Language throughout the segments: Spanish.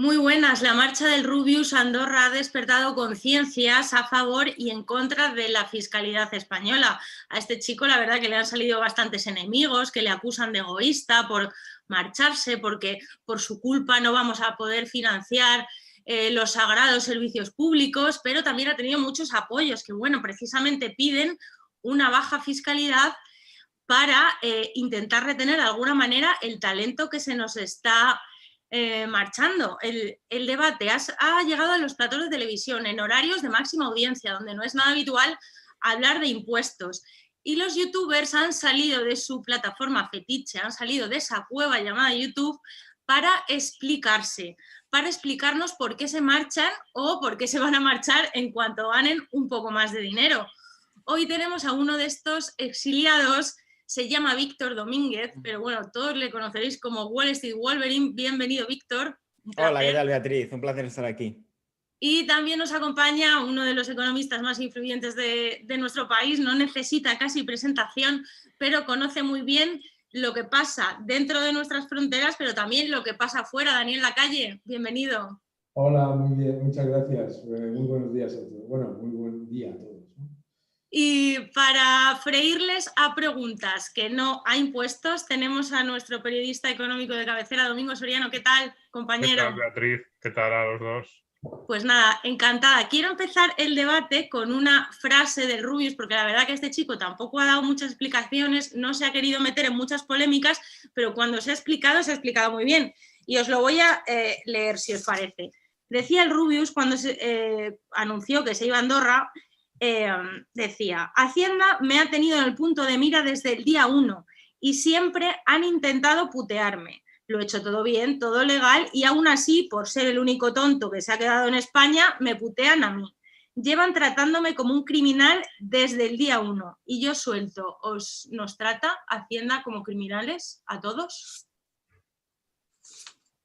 Muy buenas. La marcha del Rubius a Andorra ha despertado conciencias a favor y en contra de la fiscalidad española. A este chico la verdad que le han salido bastantes enemigos que le acusan de egoísta por marcharse, porque por su culpa no vamos a poder financiar los sagrados servicios públicos, pero también ha tenido muchos apoyos que, bueno, precisamente piden una baja fiscalidad para intentar retener de alguna manera el talento que se nos está marchando. El debate ha llegado a los platos de televisión en horarios de máxima audiencia, donde no es nada habitual hablar de impuestos. Y los youtubers han salido de su plataforma fetiche, han salido de esa cueva llamada YouTube para explicarse, para explicarnos por qué se marchan o por qué se van a marchar en cuanto ganen un poco más de dinero. Hoy tenemos a uno de estos exiliados. Se llama Víctor Domínguez, pero bueno, todos le conoceréis como Wall Street Wolverine. Bienvenido, Víctor. Hola, ¿qué tal, Beatriz? Un placer estar aquí. Y también nos acompaña uno de los economistas más influyentes de nuestro país. No necesita casi presentación, pero conoce muy bien lo que pasa dentro de nuestras fronteras, pero también lo que pasa afuera. Daniel Lacalle, bienvenido. Hola, muy bien, muchas gracias. Muy buenos días a todos. Bueno, muy buen día a todos. Y para freírles a preguntas que no a impuestos, tenemos a nuestro periodista económico de cabecera, Domingo Soriano. ¿Qué tal, compañero? ¿Qué tal, Beatriz? ¿Qué tal a los dos? Pues nada, encantada. Quiero empezar el debate con una frase del Rubius, porque la verdad que este chico tampoco ha dado muchas explicaciones, no se ha querido meter en muchas polémicas, pero cuando se ha explicado muy bien. Y os lo voy a leer, si os parece. Decía el Rubius cuando se anunció que se iba a Andorra, decía: Hacienda me ha tenido en el punto de mira desde el día 1 y siempre han intentado putearme. Lo he hecho todo bien, todo legal, y aún así, por ser el único tonto que se ha quedado en España, me putean a mí. Llevan tratándome como un criminal desde el día 1 y yo suelto. ¿Nos trata Hacienda como criminales a todos?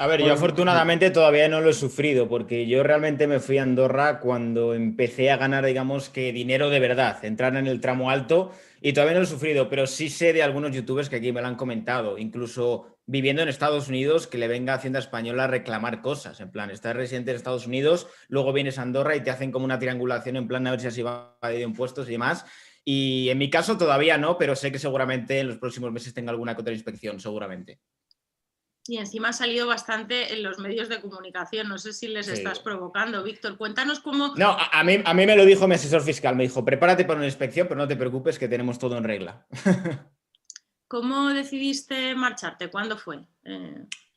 A ver, yo afortunadamente todavía no lo he sufrido, porque yo realmente me fui a Andorra cuando empecé a ganar, digamos, que dinero de verdad, entrar en el tramo alto, y todavía no lo he sufrido, pero sí sé de algunos youtubers que aquí me lo han comentado, incluso viviendo en Estados Unidos, que le venga Hacienda Española a reclamar cosas, en plan, estás residente en Estados Unidos, luego vienes a Andorra y te hacen como una triangulación en plan a ver si has evadido impuestos y demás. Y en mi caso todavía no, pero sé que seguramente en los próximos meses tenga alguna que otra inspección, seguramente. Y encima ha salido bastante en los medios de comunicación. No sé si les estás provocando. Víctor, cuéntanos cómo... No, a mí me lo dijo mi asesor fiscal. Me dijo, prepárate para una inspección, pero no te preocupes que tenemos todo en regla. ¿Cómo decidiste marcharte? ¿Cuándo fue?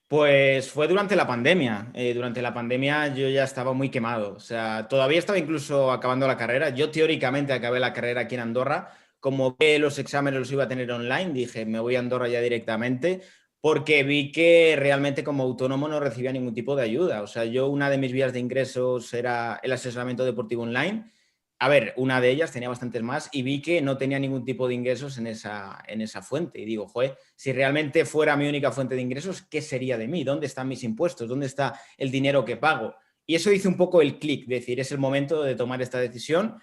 Pues fue durante la pandemia. Durante la pandemia yo ya estaba muy quemado. O sea, todavía estaba incluso acabando la carrera. Yo teóricamente acabé la carrera aquí en Andorra. Como que los exámenes los iba a tener online, dije, me voy a Andorra ya directamente, porque vi que realmente como autónomo no recibía ningún tipo de ayuda. O sea, yo una de mis vías de ingresos era el asesoramiento deportivo online. A ver, una de ellas, tenía bastantes más, y vi que no tenía ningún tipo de ingresos en esa fuente. Y digo, joder, si realmente fuera mi única fuente de ingresos, ¿qué sería de mí? ¿Dónde están mis impuestos? ¿Dónde está el dinero que pago? Y eso hizo un poco el clic, decir, es el momento de tomar esta decisión.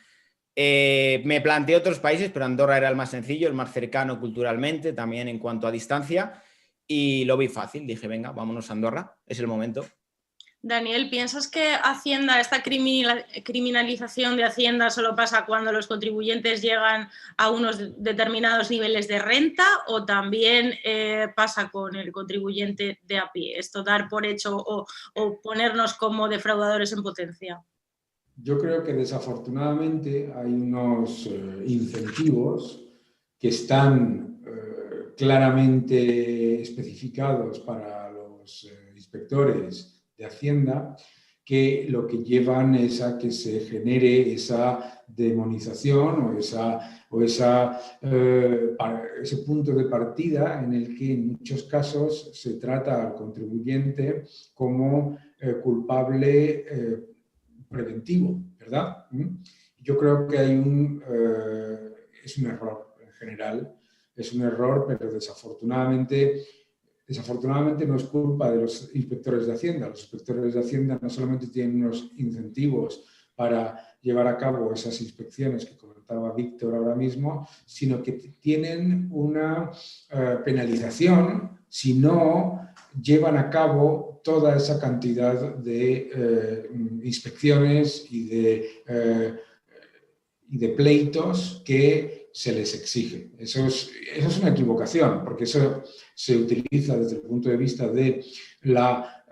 Me planteé otros países, pero Andorra era el más sencillo, el más cercano culturalmente, también en cuanto a distancia, y lo vi fácil. Dije, venga, vámonos a Andorra, es el momento. Daniel, ¿piensas que Hacienda, esta criminalización de Hacienda solo pasa cuando los contribuyentes llegan a unos determinados niveles de renta, o también pasa con el contribuyente de a pie? ¿Esto dar por hecho o ponernos como defraudadores en potencia? Yo creo que desafortunadamente hay unos incentivos que están claramente especificados para los inspectores de Hacienda, que lo que llevan es a que se genere esa demonización o ese punto de partida en el que en muchos casos se trata al contribuyente como culpable preventivo, ¿verdad? Yo creo que hay es un error en general, es un error, pero desafortunadamente no es culpa de los inspectores de Hacienda. Los inspectores de Hacienda no solamente tienen unos incentivos para llevar a cabo esas inspecciones que comentaba Víctor ahora mismo, sino que tienen una penalización si no llevan a cabo toda esa cantidad de inspecciones y de pleitos que se les exige. Eso es una equivocación, porque eso se utiliza desde el punto de vista de la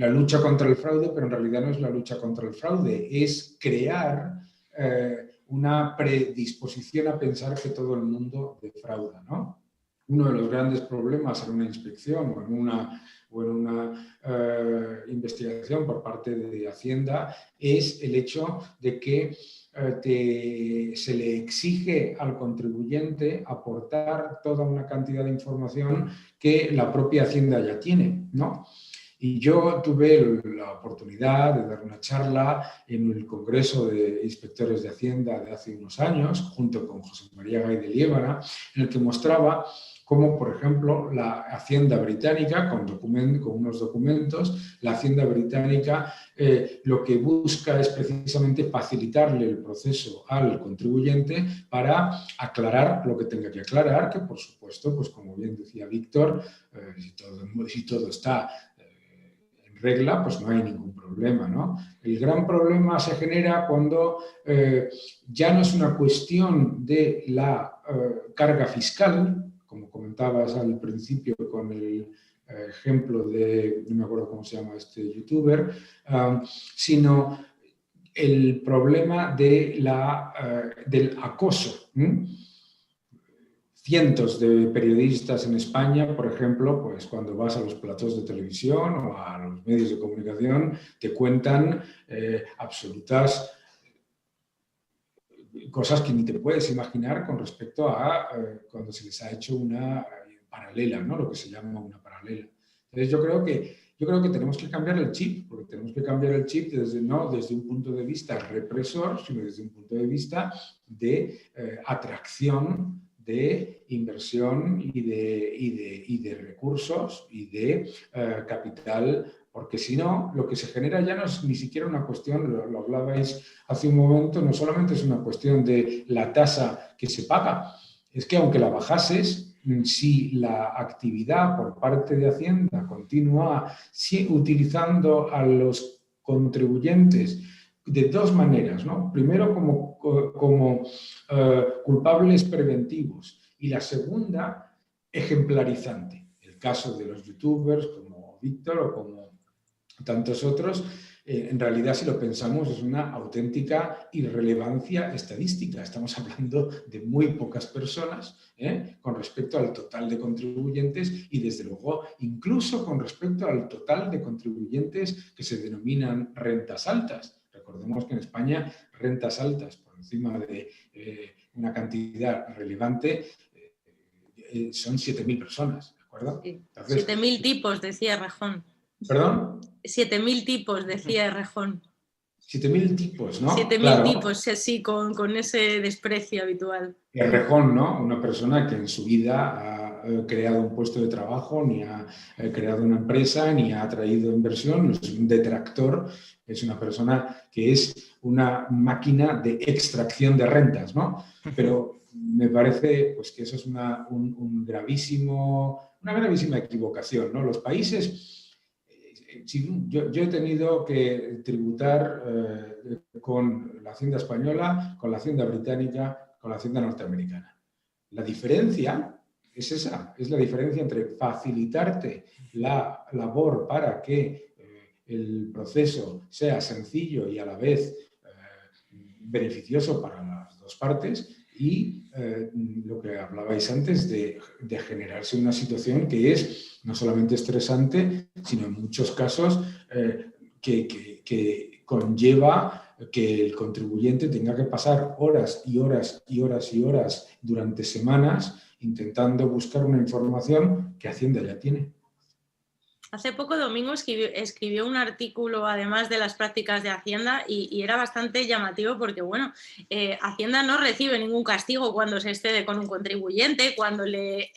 lucha contra el fraude, pero en realidad no es la lucha contra el fraude, es crear una predisposición a pensar que todo el mundo defrauda, ¿no? Uno de los grandes problemas en una inspección o en una investigación por parte de Hacienda es el hecho de que se le exige al contribuyente aportar toda una cantidad de información que la propia Hacienda ya tiene, ¿no? Y yo tuve la oportunidad de dar una charla en el Congreso de Inspectores de Hacienda de hace unos años, junto con José María Gay de Liébana, en el que mostraba cómo, por ejemplo, la Hacienda británica, con unos documentos, la Hacienda británica lo que busca es precisamente facilitarle el proceso al contribuyente para aclarar lo que tenga que aclarar, que por supuesto, pues como bien decía Víctor, si todo está regla, pues no hay ningún problema, ¿no? El gran problema se genera cuando ya no es una cuestión de la carga fiscal, como comentabas al principio con el ejemplo de, no me acuerdo cómo se llama este youtuber, sino el problema de del acoso. Cientos de periodistas en España, por ejemplo, pues cuando vas a los platós de televisión o a los medios de comunicación, te cuentan absolutas cosas que ni te puedes imaginar con respecto a cuando se les ha hecho una paralela, ¿no? Lo que se llama una paralela. Entonces yo creo que tenemos que cambiar el chip, porque tenemos que cambiar el chip no desde un punto de vista represor, sino desde un punto de vista de atracción de inversión y de recursos y de capital, porque si no, lo que se genera ya no es ni siquiera una cuestión, lo hablabais hace un momento, no solamente es una cuestión de la tasa que se paga, es que aunque la bajases, si la actividad por parte de Hacienda continúa utilizando a los contribuyentes de dos maneras, ¿no? Primero como culpables preventivos y la segunda ejemplarizante. El caso de los youtubers como Víctor o como tantos otros, en realidad si lo pensamos es una auténtica irrelevancia estadística. Estamos hablando de muy pocas personas con respecto al total de contribuyentes y desde luego incluso con respecto al total de contribuyentes que se denominan rentas altas. Recordemos que en España rentas altas por encima de una cantidad relevante son 7.000 personas, ¿de acuerdo? Sí. 7.000 tipos, decía Rejón. ¿Perdón? 7.000 tipos, decía Rejón. 7.000 tipos, ¿no? 7.000 claro. tipos, sí, con ese desprecio habitual. Y Rejón, ¿no? Una persona que en su vida ha creado un puesto de trabajo, ni ha creado una empresa, ni ha traído inversión, es un detractor, es una persona que es una máquina de extracción de rentas, ¿no? Pero me parece pues, que eso es una gravísima equivocación, ¿no? Los países... Yo he tenido que tributar con la Hacienda española, con la Hacienda británica, con la Hacienda norteamericana. La diferencia es esa, es la diferencia entre facilitarte la labor para que el proceso sea sencillo y a la vez beneficioso para las dos partes y lo que hablabais antes de generarse una situación que es no solamente estresante, sino en muchos casos que conlleva que el contribuyente tenga que pasar horas y horas y horas y horas durante semanas intentando buscar una información que Hacienda ya tiene. Hace poco Domingo escribió un artículo, además de las prácticas de Hacienda, y era bastante llamativo porque, bueno, Hacienda no recibe ningún castigo cuando se excede con un contribuyente, cuando le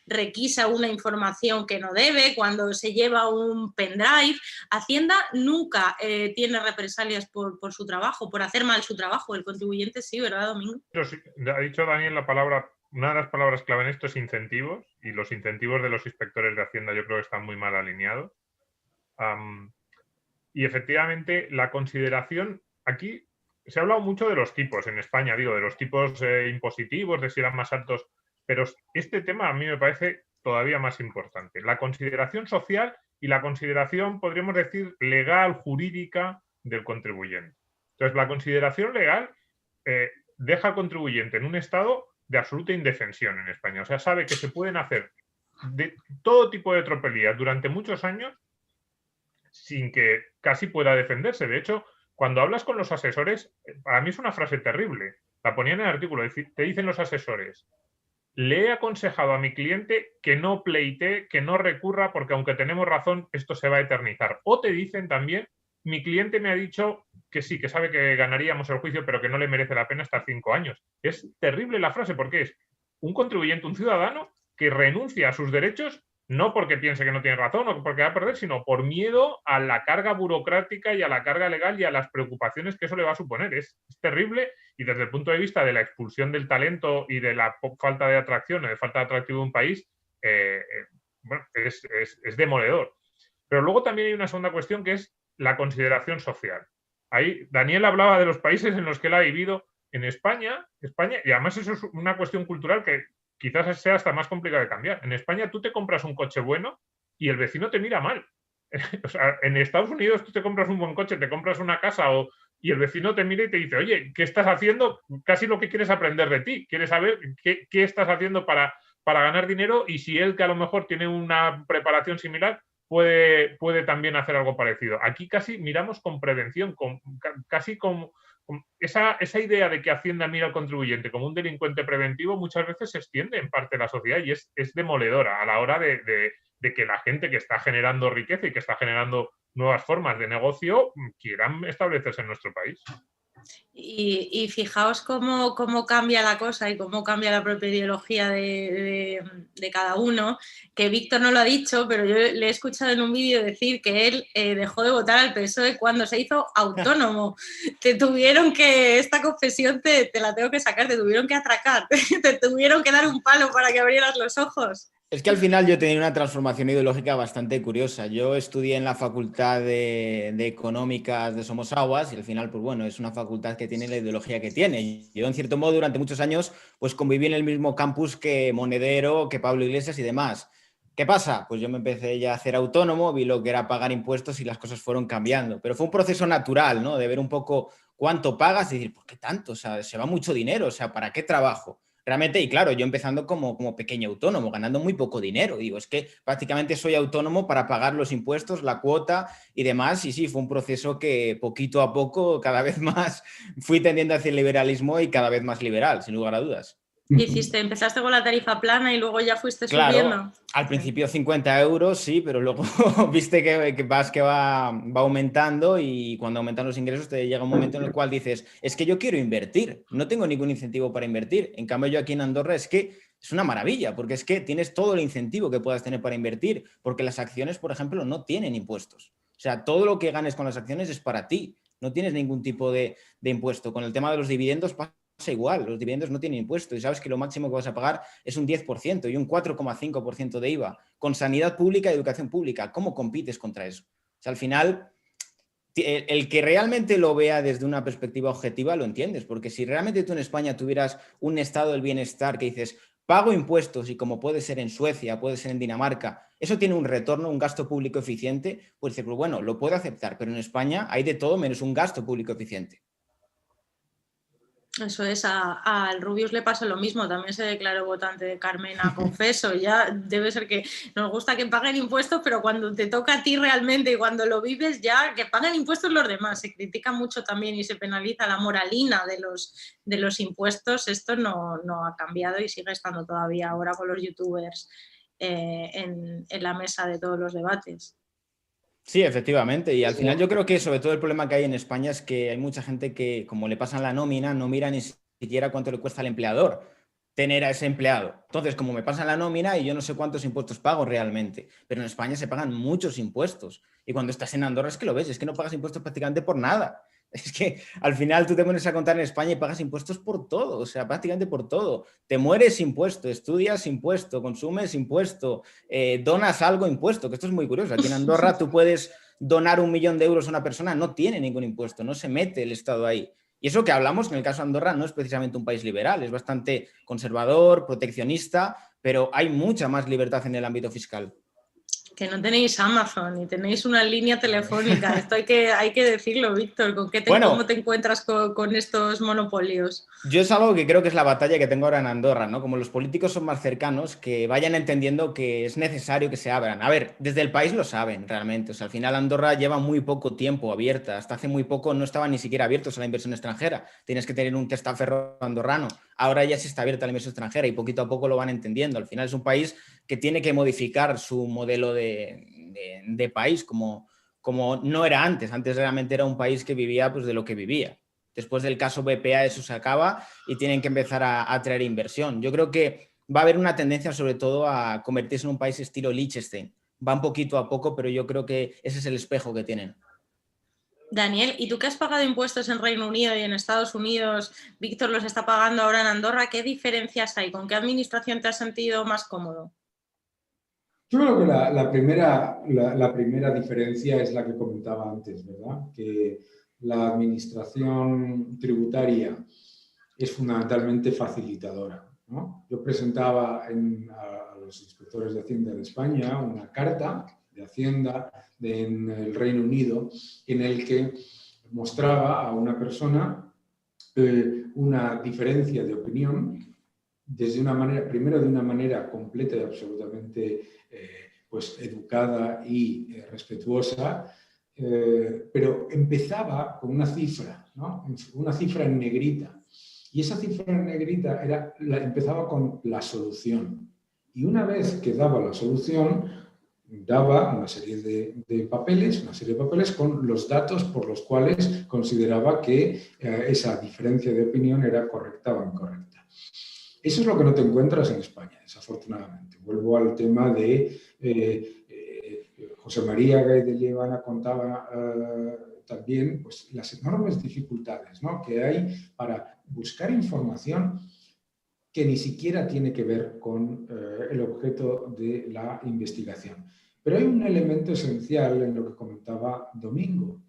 requisa una información que no debe, cuando se lleva un pendrive. Hacienda nunca tiene represalias por su trabajo, por hacer mal su trabajo. El contribuyente sí, ¿verdad, Domingo? Sí, ha dicho Daniel la palabra... Una de las palabras clave en esto es incentivos, y los incentivos de los inspectores de Hacienda yo creo que están muy mal alineados. Y efectivamente la consideración, aquí se ha hablado mucho de los tipos en España, digo, de los tipos impositivos, de si eran más altos, pero este tema a mí me parece todavía más importante. La consideración social y la consideración, podríamos decir, legal, jurídica del contribuyente. Entonces, la consideración legal deja al contribuyente en un estado de absoluta indefensión en España. O sea, sabe que se pueden hacer de todo tipo de tropelías durante muchos años sin que casi pueda defenderse. De hecho, cuando hablas con los asesores, para mí es una frase terrible. La ponían en el artículo, te dicen los asesores: le he aconsejado a mi cliente que no pleitee, que no recurra, porque aunque tenemos razón, esto se va a eternizar. O te dicen también: mi cliente me ha dicho que sí, que sabe que ganaríamos el juicio, pero que no le merece la pena estar 5 años. Es terrible la frase, porque es un contribuyente, un ciudadano, que renuncia a sus derechos, no porque piense que no tiene razón o porque va a perder, sino por miedo a la carga burocrática y a la carga legal y a las preocupaciones que eso le va a suponer. Es terrible, y desde el punto de vista de la expulsión del talento y de la falta de atracción o de falta de atractivo de un país, bueno, es demoledor. Pero luego también hay una segunda cuestión, que es la consideración social. Ahí Daniel hablaba de los países en los que él ha vivido. En España, y además eso es una cuestión cultural que quizás sea hasta más complicado de cambiar. En España tú te compras un coche bueno y el vecino te mira mal. O sea, en Estados Unidos tú te compras un buen coche, te compras una casa y el vecino te mira y te dice: oye, ¿qué estás haciendo? Casi lo que quieres aprender de ti. Quieres saber qué estás haciendo para ganar dinero, y si él, que a lo mejor tiene una preparación similar, puede también hacer algo parecido. Aquí casi miramos con prevención, casi con esa idea de que Hacienda mira al contribuyente como un delincuente preventivo, muchas veces se extiende en parte de la sociedad, y es demoledora a la hora de que la gente que está generando riqueza y que está generando nuevas formas de negocio quieran establecerse en nuestro país. Y fijaos cómo cambia la cosa y cómo cambia la propia ideología de cada uno, que Víctor no lo ha dicho, pero yo le he escuchado en un vídeo decir que él dejó de votar al PSOE cuando se hizo autónomo. Esta confesión te la tengo que sacar, te tuvieron que atracar, te tuvieron que dar un palo para que abrieras los ojos. Es que al final yo he tenido una transformación ideológica bastante curiosa. Yo estudié en la Facultad de Económicas de Somosaguas, y al final, pues bueno, es una facultad que tiene la ideología que tiene. Yo, en cierto modo, durante muchos años, pues conviví en el mismo campus que Monedero, que Pablo Iglesias y demás. ¿Qué pasa? Pues yo me empecé ya a hacer autónomo, vi lo que era pagar impuestos y las cosas fueron cambiando. Pero fue un proceso natural, ¿no? De ver un poco cuánto pagas y decir: ¿por qué tanto? O sea, se va mucho dinero, o sea, ¿para qué trabajo? Realmente, y claro, yo empezando como pequeño autónomo, ganando muy poco dinero. Digo, es que prácticamente soy autónomo para pagar los impuestos, la cuota y demás. Y sí, fue un proceso que poquito a poco, cada vez más, fui tendiendo hacia el liberalismo y cada vez más liberal, sin lugar a dudas. Empezaste con la tarifa plana y luego ya fuiste subiendo. Claro, al principio 50 euros, sí, pero luego viste que va aumentando, y cuando aumentan los ingresos te llega un momento en el cual dices: es que yo quiero invertir, no tengo ningún incentivo para invertir. En cambio, yo aquí en Andorra es que es una maravilla, porque es que tienes todo el incentivo que puedas tener para invertir, porque las acciones, por ejemplo, no tienen impuestos. O sea, todo lo que ganes con las acciones es para ti, no tienes ningún tipo de impuesto. Con el tema de los dividendos pasa igual, los dividendos no tienen impuesto y sabes que lo máximo que vas a pagar es un 10% y un 4,5% de IVA, con sanidad pública y educación pública. ¿Cómo compites contra eso? O sea, al final, el que realmente lo vea desde una perspectiva objetiva lo entiendes, porque si realmente tú en España tuvieras un estado del bienestar que dices: pago impuestos, y como puede ser en Suecia, puede ser en Dinamarca, eso tiene un retorno, un gasto público eficiente, pues dices: pues bueno, lo puedo aceptar, pero en España hay de todo menos un gasto público eficiente. Eso es, al Rubius le pasa lo mismo, también se declaró votante de Carmena, confeso. Ya debe ser que nos gusta que paguen impuestos, pero cuando te toca a ti realmente y cuando lo vives, ya que paguen impuestos los demás. Se critica mucho también y se penaliza la moralina de los impuestos. Esto no ha cambiado y sigue estando todavía ahora con los youtubers en la mesa de todos los debates. Sí, efectivamente. Y al final yo creo que sobre todo el problema que hay en España es que hay mucha gente que, como le pasan la nómina, no mira ni siquiera cuánto le cuesta al empleador tener a ese empleado. Entonces, como me pasan la nómina y yo no sé cuántos impuestos pago realmente, pero en España se pagan muchos impuestos. Y cuando estás en Andorra es que lo ves, es que no pagas impuestos prácticamente por nada. Es que al final tú te pones a contar en España y pagas impuestos por todo, o sea, prácticamente por todo. Te mueres, impuesto; estudias, impuesto; consumes, impuesto; donas algo, impuesto, que esto es muy curioso. Aquí en Andorra tú puedes donar 1 millón de euros a una persona no tiene ningún impuesto, no se mete el Estado ahí. Y eso que hablamos, en el caso de Andorra, no es precisamente un país liberal, es bastante conservador, proteccionista, pero hay mucha más libertad en el ámbito fiscal. Que no tenéis Amazon ni tenéis una línea telefónica. Esto hay que decirlo, Víctor. ¿Cómo te encuentras con estos monopolios? Yo es algo que creo que es la batalla que tengo ahora en Andorra, ¿no? Como los políticos son más cercanos, que vayan entendiendo que es necesario que se abran. A ver, desde el país lo saben realmente. O sea, al final Andorra lleva muy poco tiempo abierta. Hasta hace muy poco no estaban ni siquiera abiertos a la inversión extranjera. Tienes que tener un testaferro andorrano. Ahora ya sí está abierta la inversión extranjera y poquito a poco lo van entendiendo. Al final es un país que tiene que modificar su modelo de país como no era antes. Antes realmente era un país que vivía pues, de lo que vivía. Después del caso BPA eso se acaba y tienen que empezar a atraer inversión. Yo creo que va a haber una tendencia sobre todo a convertirse en un país estilo Liechtenstein. Van poquito a poco, pero yo creo que ese es el espejo que tienen. Daniel, ¿y tú que has pagado impuestos en Reino Unido y en Estados Unidos? Víctor los está pagando ahora en Andorra. ¿Qué diferencias hay? ¿Con qué administración te has sentido más cómodo? Yo creo que la primera diferencia es la que comentaba antes, ¿verdad? Que la administración tributaria es fundamentalmente facilitadora, ¿no? Yo presentaba a los inspectores de Hacienda de España una carta de Hacienda en el Reino Unido en el que mostraba a una persona una diferencia de opinión desde una manera, primero de una manera completa y absolutamente pues educada y respetuosa, pero empezaba con una cifra, ¿no? Una cifra en negrita. Y esa cifra en negrita empezaba con la solución. Y una vez que daba la solución, daba una serie de papeles con los datos por los cuales consideraba que esa diferencia de opinión era correcta o incorrecta. Eso es lo que no te encuentras en España, desafortunadamente. Vuelvo al tema de José María Gay de Liébana contaba también pues, las enormes dificultades, ¿no?, que hay para buscar información que ni siquiera tiene que ver con el objeto de la investigación. Pero hay un elemento esencial en lo que comentaba Domingo.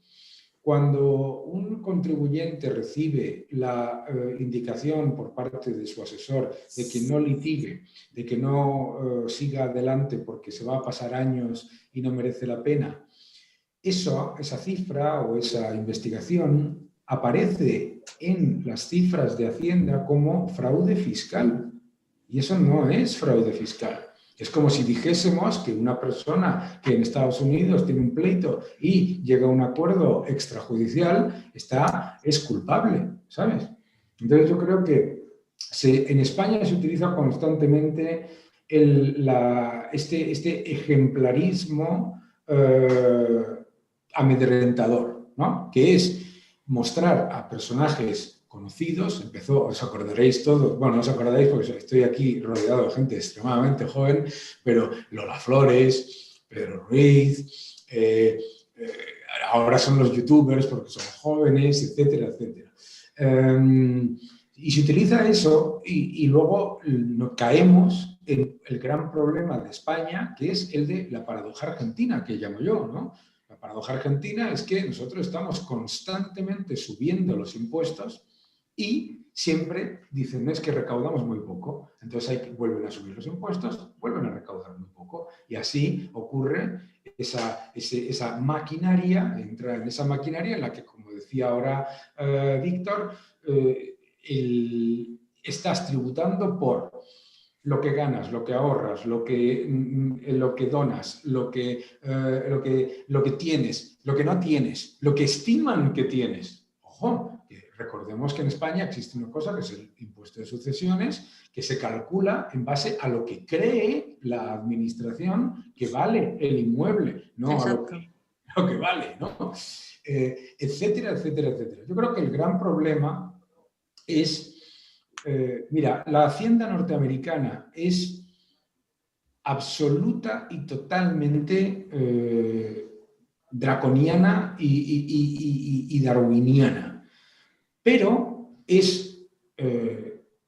Cuando un contribuyente recibe la indicación por parte de su asesor de que no litigue, de que no siga adelante porque se va a pasar años y no merece la pena, esa cifra o esa investigación aparece en las cifras de Hacienda como fraude fiscal. Y eso no es fraude fiscal. Es como si dijésemos que una persona que en Estados Unidos tiene un pleito y llega a un acuerdo extrajudicial es culpable, ¿sabes? Entonces yo creo que en España se utiliza constantemente este ejemplarismo amedrentador, ¿no?, que es mostrar a personajes conocidos, os acordaréis todos, bueno, no os acordaréis porque estoy aquí rodeado de gente extremadamente joven, pero Lola Flores, Pedro Ruiz, ahora son los youtubers porque son jóvenes, etcétera, etcétera. Y se utiliza eso y luego caemos en el gran problema de España, que es el de la paradoja argentina, que llamo yo, ¿no? La paradoja argentina es que nosotros estamos constantemente subiendo los impuestos y siempre dicen, es que recaudamos muy poco. Entonces vuelven a subir los impuestos, vuelven a recaudar muy poco. Y así ocurre esa maquinaria, entra en esa maquinaria en la que, como decía ahora Víctor, estás tributando por lo que ganas, lo que ahorras, lo que donas, lo que tienes, lo que no tienes, lo que estiman que tienes. Ojo, recordemos que en España existe una cosa que es el impuesto de sucesiones, que se calcula en base a lo que cree la administración que vale el inmueble, no Exacto. a lo que vale, ¿no? Etcétera, etcétera, etcétera. Yo creo que el gran problema es... mira, la hacienda norteamericana es absoluta y totalmente draconiana y darwiniana, pero es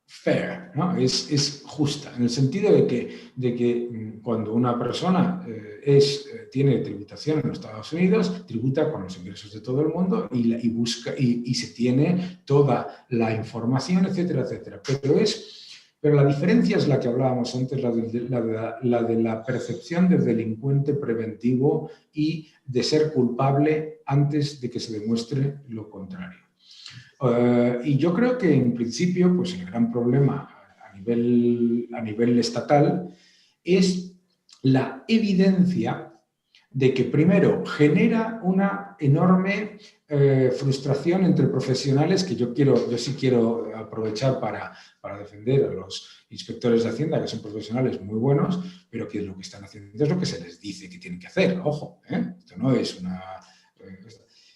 fair, ¿no? Es justa, en el sentido de que cuando una persona tiene tributación en los Estados Unidos, tributa con los ingresos de todo el mundo y se tiene toda la información, etcétera, etcétera. Pero la diferencia es la que hablábamos antes, la de la percepción de delincuente preventivo y de ser culpable antes de que se demuestre lo contrario. Y yo creo que en principio, pues el gran problema a nivel estatal es la evidencia de que primero genera una enorme frustración entre profesionales, que yo sí quiero aprovechar para defender a los inspectores de Hacienda, que son profesionales muy buenos, pero que lo que están haciendo es lo que se les dice que tienen que hacer. Ojo, esto no es una...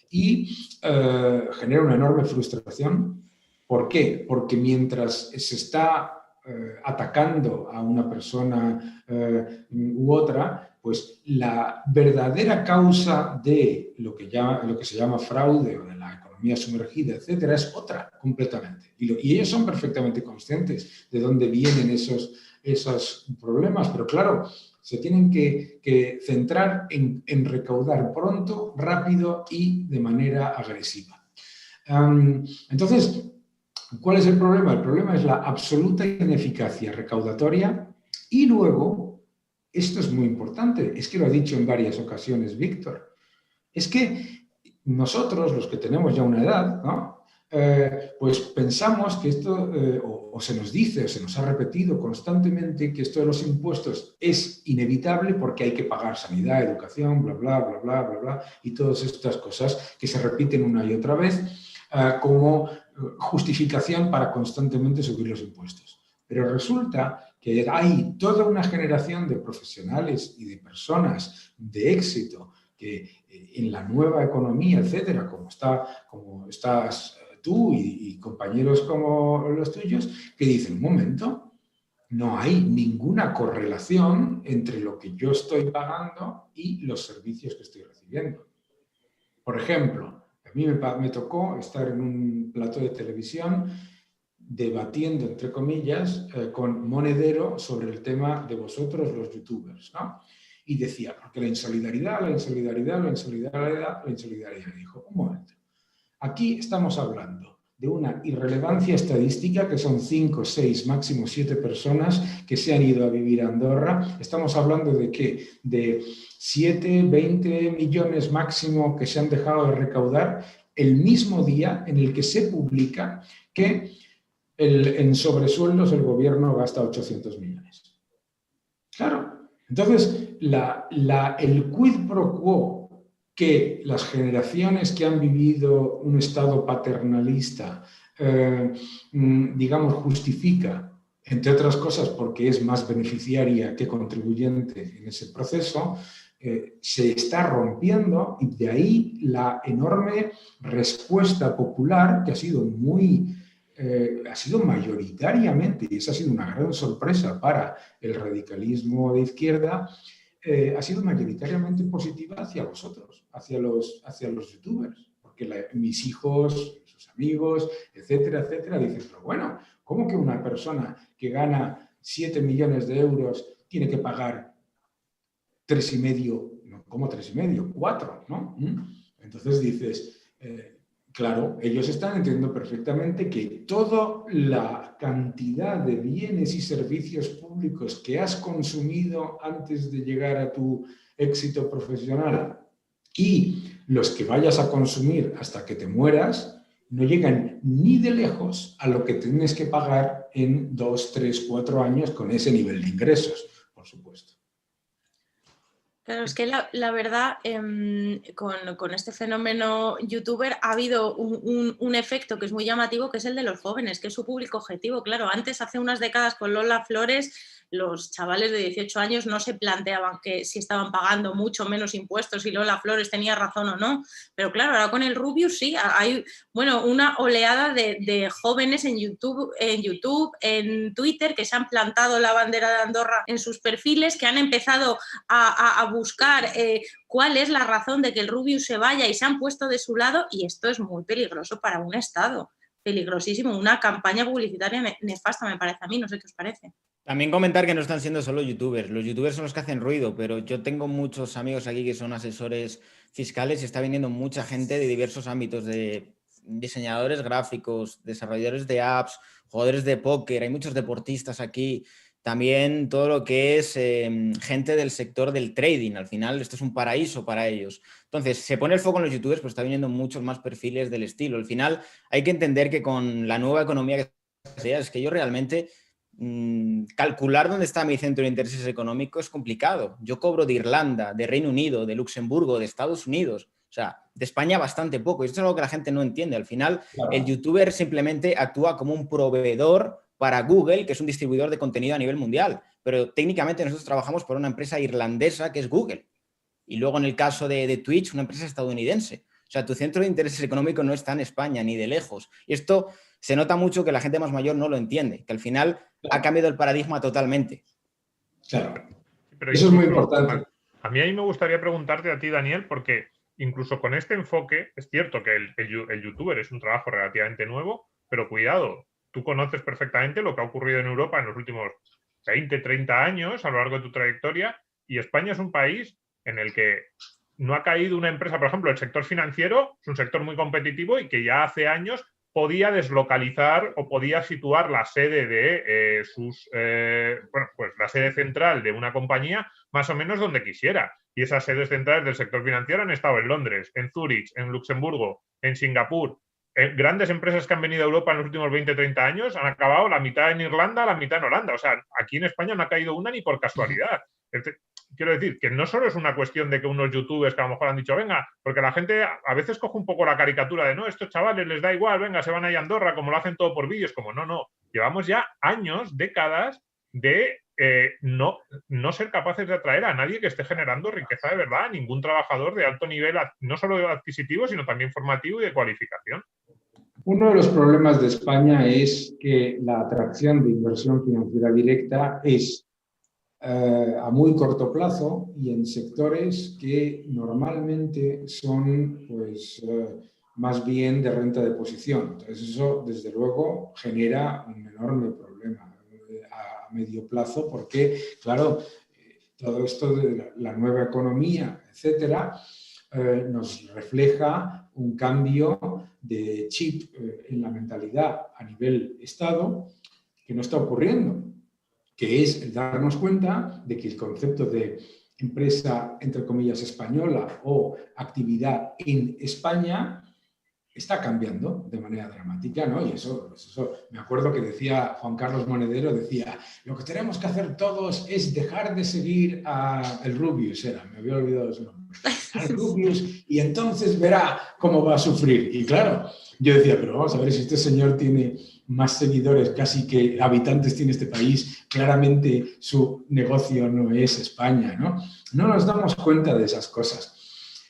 y genera una enorme frustración. ¿Por qué? Porque mientras se está atacando a una persona u otra, pues la verdadera causa de lo que se llama fraude o de la economía sumergida, etcétera, es otra completamente. Y ellos son perfectamente conscientes de dónde vienen esos problemas, pero claro, se tienen que centrar en recaudar pronto, rápido y de manera agresiva. Entonces, ¿cuál es el problema? El problema es la absoluta ineficacia recaudatoria y luego, esto es muy importante, es que lo ha dicho en varias ocasiones Víctor, es que nosotros, los que tenemos ya una edad, ¿no? Pues pensamos que esto, o se nos dice, o se nos ha repetido constantemente que esto de los impuestos es inevitable porque hay que pagar sanidad, educación, bla, bla, bla, bla, bla, bla, y todas estas cosas que se repiten una y otra vez como justificación para constantemente subir los impuestos. Pero resulta que hay toda una generación de profesionales y de personas de éxito que en la nueva economía, etcétera, como estás tú y compañeros como los tuyos, que dicen, un momento, no hay ninguna correlación entre lo que yo estoy pagando y los servicios que estoy recibiendo. Por ejemplo, a mí me tocó estar en un plató de televisión debatiendo, entre comillas, con Monedero sobre el tema de vosotros, los youtubers, ¿no? Y decía, porque la insolidaridad. Dijo, un momento, aquí estamos hablando de una irrelevancia estadística que son 5, 6, máximo 7 personas que se han ido a vivir a Andorra. Estamos hablando de ¿qué? De 7, 20 millones máximo que se han dejado de recaudar el mismo día en el que se publica que en sobresueldos el gobierno gasta 800 millones. Claro. Entonces, el quid pro quo que las generaciones que han vivido un estado paternalista, digamos, justifica, entre otras cosas porque es más beneficiaria que contribuyente en ese proceso, se está rompiendo, y de ahí la enorme respuesta popular que ha sido mayoritariamente, y esa ha sido una gran sorpresa para el radicalismo de izquierda, ha sido mayoritariamente positiva hacia vosotros, hacia los youtubers, porque mis hijos, sus amigos, etcétera, etcétera, dicen, pero bueno, ¿cómo que una persona que gana 7 millones de euros tiene que pagar 3,5? No, ¿cómo 3,5? 4, ¿no? Entonces dices... Claro, ellos están entendiendo perfectamente que toda la cantidad de bienes y servicios públicos que has consumido antes de llegar a tu éxito profesional y los que vayas a consumir hasta que te mueras, no llegan ni de lejos a lo que tienes que pagar en 2, 3, 4 años con ese nivel de ingresos, por supuesto. Claro, es que la verdad, con este fenómeno youtuber ha habido un efecto que es muy llamativo, que es el de los jóvenes, que es su público objetivo. Claro, antes, hace unas décadas con Lola Flores, los chavales de 18 años no se planteaban que si estaban pagando mucho menos impuestos y Lola Flores tenía razón o no. Pero claro, ahora con el Rubius sí, hay una oleada de jóvenes en YouTube, en Twitter, que se han plantado la bandera de Andorra en sus perfiles, que han empezado a buscar cuál es la razón de que el Rubius se vaya y se han puesto de su lado, y esto es muy peligroso para un Estado. peligrosísimo, una campaña publicitaria nefasta, me parece a mí, no sé qué os parece. También comentar que no están siendo solo youtubers. Los youtubers son los que hacen ruido, pero yo tengo muchos amigos aquí que son asesores fiscales y está viniendo mucha gente de diversos ámbitos, de diseñadores gráficos, desarrolladores de apps, jugadores de póker, hay muchos deportistas aquí. También todo lo que es gente del sector del trading. Al final esto es un paraíso para ellos. Entonces, se pone el foco en los youtubers, pero está viniendo muchos más perfiles del estilo. Al final hay que entender que con la nueva economía que sea, es que yo realmente... calcular dónde está mi centro de intereses económico es complicado. Yo cobro de Irlanda, de Reino Unido, de Luxemburgo, de Estados Unidos, o sea, de España bastante poco. Y esto es algo que la gente no entiende. Al final, claro, el youtuber simplemente actúa como un proveedor para Google, que es un distribuidor de contenido a nivel mundial. Pero técnicamente nosotros trabajamos por una empresa irlandesa que es Google. Y luego en el caso de Twitch, una empresa estadounidense. O sea, tu centro de intereses económico no está en España, ni de lejos. Y esto se nota mucho que la gente más mayor no lo entiende, que al final ha cambiado el paradigma totalmente. Claro, pero eso es muy importante. A mí ahí me gustaría preguntarte a ti, Daniel, porque incluso con este enfoque, es cierto que el youtuber es un trabajo relativamente nuevo, pero cuidado, tú conoces perfectamente lo que ha ocurrido en Europa en los últimos 20, 30 años a lo largo de tu trayectoria, y España es un país en el que no ha caído una empresa, por ejemplo, el sector financiero es un sector muy competitivo y que ya hace años podía deslocalizar o podía situar la sede de la sede central de una compañía más o menos donde quisiera. Y esas sedes centrales del sector financiero han estado en Londres, en Zúrich, en Luxemburgo, en Singapur. Grandes empresas que han venido a Europa en los últimos 20, 30 años han acabado la mitad en Irlanda, la mitad en Holanda. O sea, aquí en España no ha caído una ni por casualidad. Quiero decir que no solo es una cuestión de que unos youtubers que a lo mejor han dicho, venga, porque la gente a veces coge un poco la caricatura de, no, estos chavales les da igual, venga, se van ahí a Andorra, como lo hacen todo por vídeos, como no. Llevamos ya años, décadas de no ser capaces de atraer a nadie que esté generando riqueza de verdad, a ningún trabajador de alto nivel, no solo adquisitivo, sino también formativo y de cualificación. Uno de los problemas de España es que la atracción de inversión financiera directa es a muy corto plazo y en sectores que normalmente son pues, más bien de renta de posición. Entonces eso, desde luego, genera un enorme problema a medio plazo porque, claro, todo esto de la nueva economía, etcétera, nos refleja un cambio de chip en la mentalidad a nivel Estado que no está ocurriendo, que es el darnos cuenta de que el concepto de empresa, entre comillas, española o actividad en España está cambiando de manera dramática, ¿no? Y eso, me acuerdo que decía Juan Carlos Monedero, decía, lo que tenemos que hacer todos es dejar de seguir a el Rubius, me había olvidado su nombre, al Rubius, y entonces verá cómo va a sufrir. Y claro, yo decía, pero vamos a ver si este señor tiene más seguidores casi que habitantes tiene este país, claramente su negocio no es España, ¿no? No nos damos cuenta de esas cosas.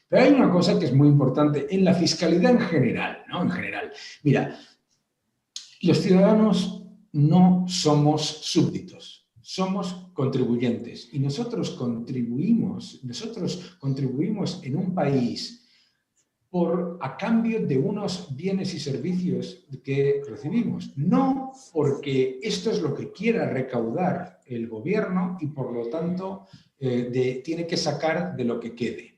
Pero hay una cosa que es muy importante en la fiscalidad en general, ¿no? En general. Mira, los ciudadanos no somos súbditos, somos contribuyentes y nosotros contribuimos en un país a cambio de unos bienes y servicios que recibimos, no porque esto es lo que quiera recaudar el gobierno y por lo tanto tiene que sacar de lo que quede.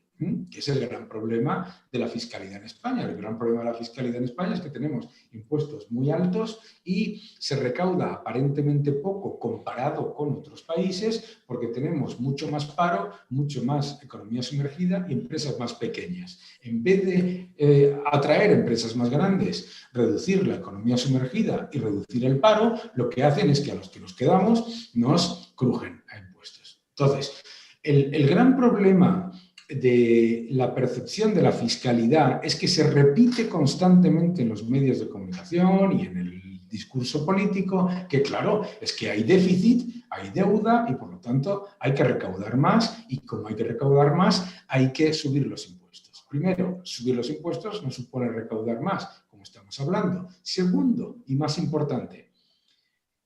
Que es el gran problema de la fiscalidad en España. El gran problema de la fiscalidad en España es que tenemos impuestos muy altos y se recauda aparentemente poco comparado con otros países porque tenemos mucho más paro, mucho más economía sumergida y empresas más pequeñas. En vez de atraer empresas más grandes, reducir la economía sumergida y reducir el paro, lo que hacen es que a los que nos quedamos nos crujen a impuestos. Entonces, el gran problema de la percepción de la fiscalidad es que se repite constantemente en los medios de comunicación y en el discurso político que, claro, es que hay déficit, hay deuda y, por lo tanto, hay que recaudar más y como hay que recaudar más, hay que subir los impuestos. Primero, subir los impuestos no supone recaudar más, como estamos hablando. Segundo, y más importante,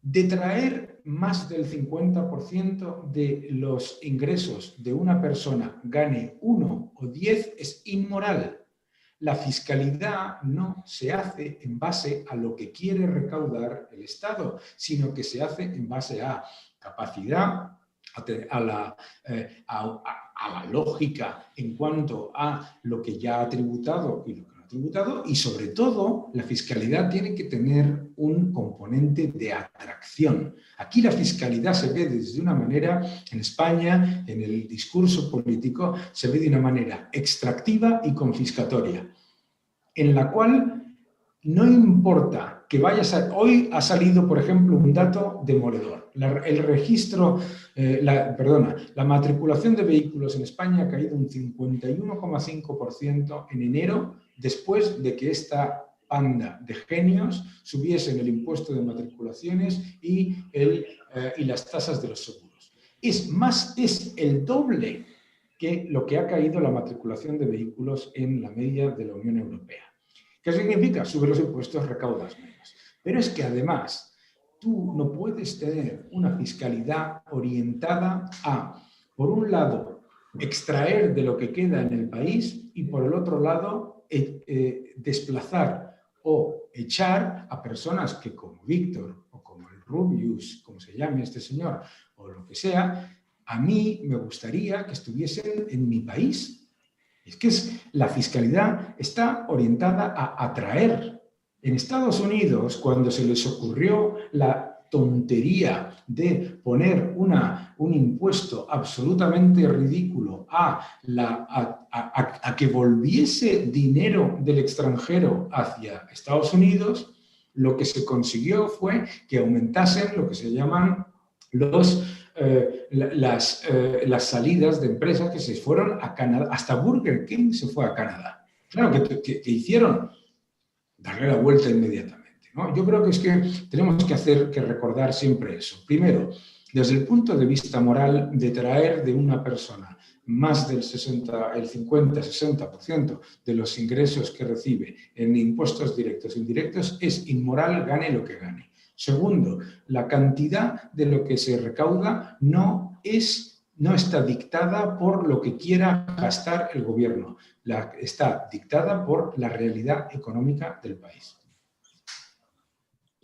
detraer más del 50% de los ingresos de una persona, gane 1 o 10, es inmoral. la fiscalidad no se hace en base a lo que quiere recaudar el Estado, sino que se hace en base a capacidad, a la lógica en cuanto a lo que ya ha tributado y lo que no ha tributado, y sobre todo la fiscalidad tiene que tener un componente de atracción. Aquí la fiscalidad se ve desde una manera, en España, en el discurso político, se ve de una manera extractiva y confiscatoria, en la cual no importa que vayas a... Hoy ha salido, por ejemplo, un dato demoledor. La matriculación de vehículos en España ha caído un 51,5% en enero, después de que esta panda de genios subiesen el impuesto de matriculaciones y las tasas de los seguros. Es el doble que lo que ha caído la matriculación de vehículos en la media de la Unión Europea. ¿Qué significa? Sube los impuestos, recaudas menos. Pero es que además tú no puedes tener una fiscalidad orientada a, por un lado, extraer de lo que queda en el país y por el otro lado, desplazar o echar a personas que como Víctor o como el Rubius, como se llame este señor, o lo que sea, a mí me gustaría que estuviesen en mi país. Es que la fiscalidad está orientada a atraer. En Estados Unidos, cuando se les ocurrió la tontería de poner un impuesto absolutamente ridículo a que volviese dinero del extranjero hacia Estados Unidos, lo que se consiguió fue que aumentasen lo que se llaman las salidas de empresas que se fueron a Canadá. Hasta Burger King se fue a Canadá. Claro, que hicieron darle la vuelta inmediatamente, ¿no? Yo creo que es que tenemos que recordar siempre eso. Primero, desde el punto de vista moral, de traer de una persona más del 50-60% de los ingresos que recibe en impuestos directos e indirectos es inmoral, gane lo que gane. Segundo, la cantidad de lo que se recauda no está dictada por lo que quiera gastar el gobierno, está dictada por la realidad económica del país.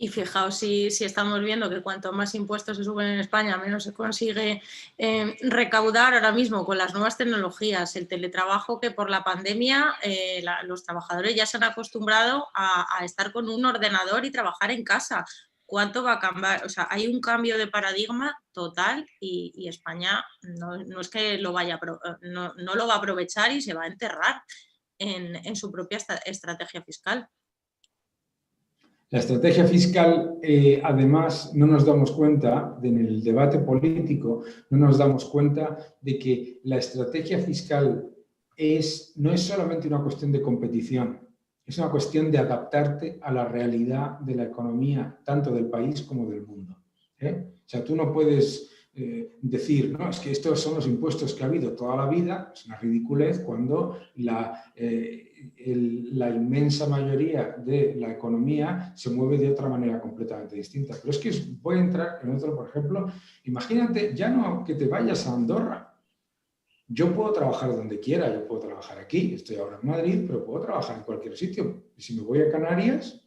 Y fijaos si estamos viendo que cuanto más impuestos se suben en España, menos se consigue recaudar ahora mismo con las nuevas tecnologías, el teletrabajo, que por la pandemia los trabajadores ya se han acostumbrado a estar con un ordenador y trabajar en casa. ¿Cuánto va a cambiar? O sea, hay un cambio de paradigma total y España no es que no lo va a aprovechar y se va a enterrar en su propia estrategia fiscal. La estrategia fiscal, además, no nos damos cuenta, en el debate político, no nos damos cuenta de que la estrategia fiscal no es solamente una cuestión de competición, es una cuestión de adaptarte a la realidad de la economía, tanto del país como del mundo. O sea, tú no puedes decir, no, es que estos son los impuestos que ha habido toda la vida, es una ridiculez cuando la inmensa mayoría de la economía se mueve de otra manera completamente distinta. Pero es que voy a entrar en otro, por ejemplo, imagínate, ya no que te vayas a Andorra. Yo puedo trabajar donde quiera, yo puedo trabajar aquí, estoy ahora en Madrid, pero puedo trabajar en cualquier sitio. Y si me voy a Canarias,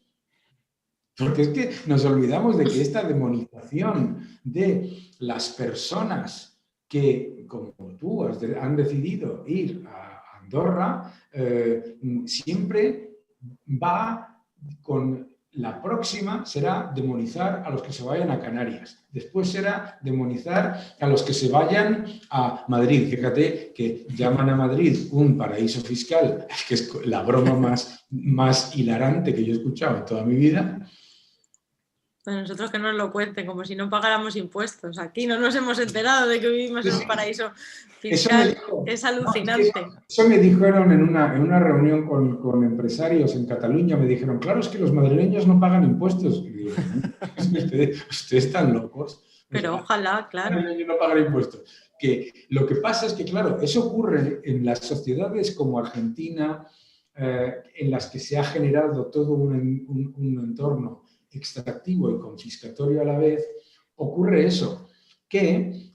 porque es que nos olvidamos de que esta demonización de las personas que, como tú, han decidido ir a Andorra, siempre va con... La próxima será demonizar a los que se vayan a Canarias. Después será demonizar a los que se vayan a Madrid. Fíjate que llaman a Madrid un paraíso fiscal, que es la broma más hilarante que yo he escuchado en toda mi vida. Bueno, nosotros que nos lo cuenten, como si no pagáramos impuestos. Aquí no nos hemos enterado de que vivimos en un paraíso fiscal. Es alucinante. Eso me dijeron en una reunión con empresarios en Cataluña. Me dijeron, claro, es que los madrileños no pagan impuestos. Y digo, ustedes están locos. Pero ojalá, claro. Los madrileños no pagan impuestos. Que lo que pasa es que, claro, eso ocurre en las sociedades como Argentina, en las que se ha generado todo un entorno extractivo y confiscatorio a la vez, ocurre eso, que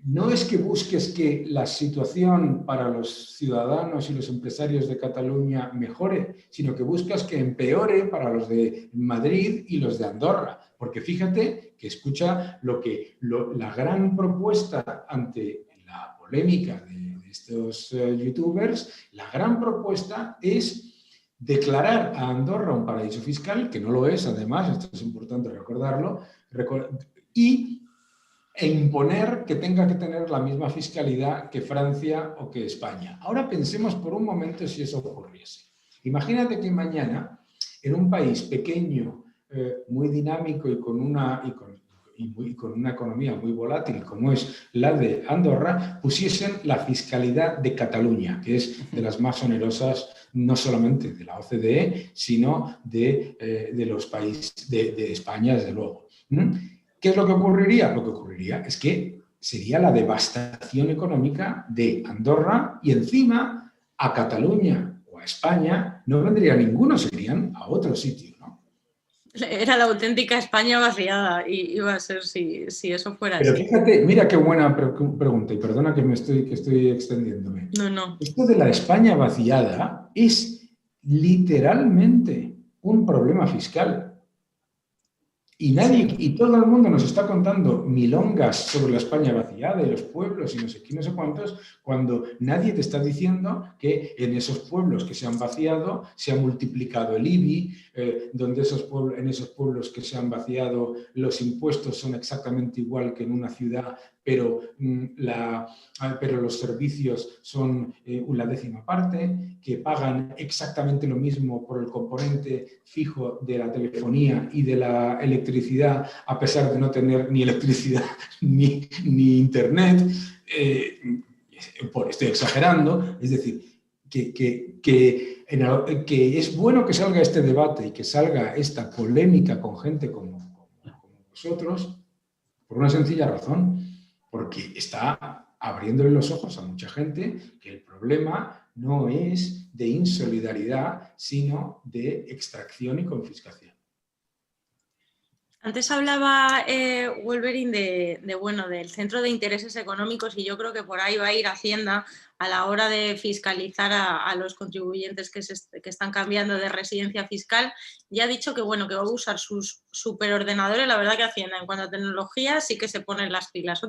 no es que busques que la situación para los ciudadanos y los empresarios de Cataluña mejore, sino que buscas que empeore para los de Madrid y los de Andorra. Porque fíjate que escucha la gran propuesta ante la polémica de estos youtubers, la gran propuesta es declarar a Andorra un paraíso fiscal, que no lo es, además, esto es importante recordarlo, e imponer que tenga que tener la misma fiscalidad que Francia o que España. Ahora pensemos por un momento si eso ocurriese. Imagínate que mañana, en un país pequeño, muy dinámico y con una economía muy volátil como es la de Andorra, pusiesen la fiscalidad de Cataluña, que es de las más onerosas no solamente de la OCDE, sino de los países de España, desde luego. ¿Qué es lo que ocurriría? Lo que ocurriría es que sería la devastación económica de Andorra y encima a Cataluña o a España no vendría ninguno, se irían a otro sitio, ¿no? Era la auténtica España vaciada y iba a ser si eso fuera Pero así. fíjate, mira qué buena pregunta y perdona que estoy extendiéndome. No. Esto de la España vaciada es literalmente un problema fiscal. Y todo el mundo nos está contando milongas sobre la España vaciada y los pueblos y no sé qué, no sé cuántos, cuando nadie te está diciendo que en esos pueblos que se han vaciado se ha multiplicado el IBI, donde en esos pueblos que se han vaciado los impuestos son exactamente igual que en una ciudad, pero los servicios son la 10ª parte, que pagan exactamente lo mismo por el componente fijo de la telefonía y de la electricidad, a pesar de no tener ni electricidad ni internet. Estoy exagerando, es decir, que es bueno que salga este debate y que salga esta polémica con gente como vosotros, por una sencilla razón, porque está abriéndole los ojos a mucha gente que el problema no es de insolidaridad, sino de extracción y confiscación. Antes hablaba Wolverine del Centro de Intereses Económicos y yo creo que por ahí va a ir Hacienda a la hora de fiscalizar a los contribuyentes que están cambiando de residencia fiscal. Ya ha dicho que va a usar sus superordenadores. La verdad que Hacienda en cuanto a tecnología sí que se ponen las pilas.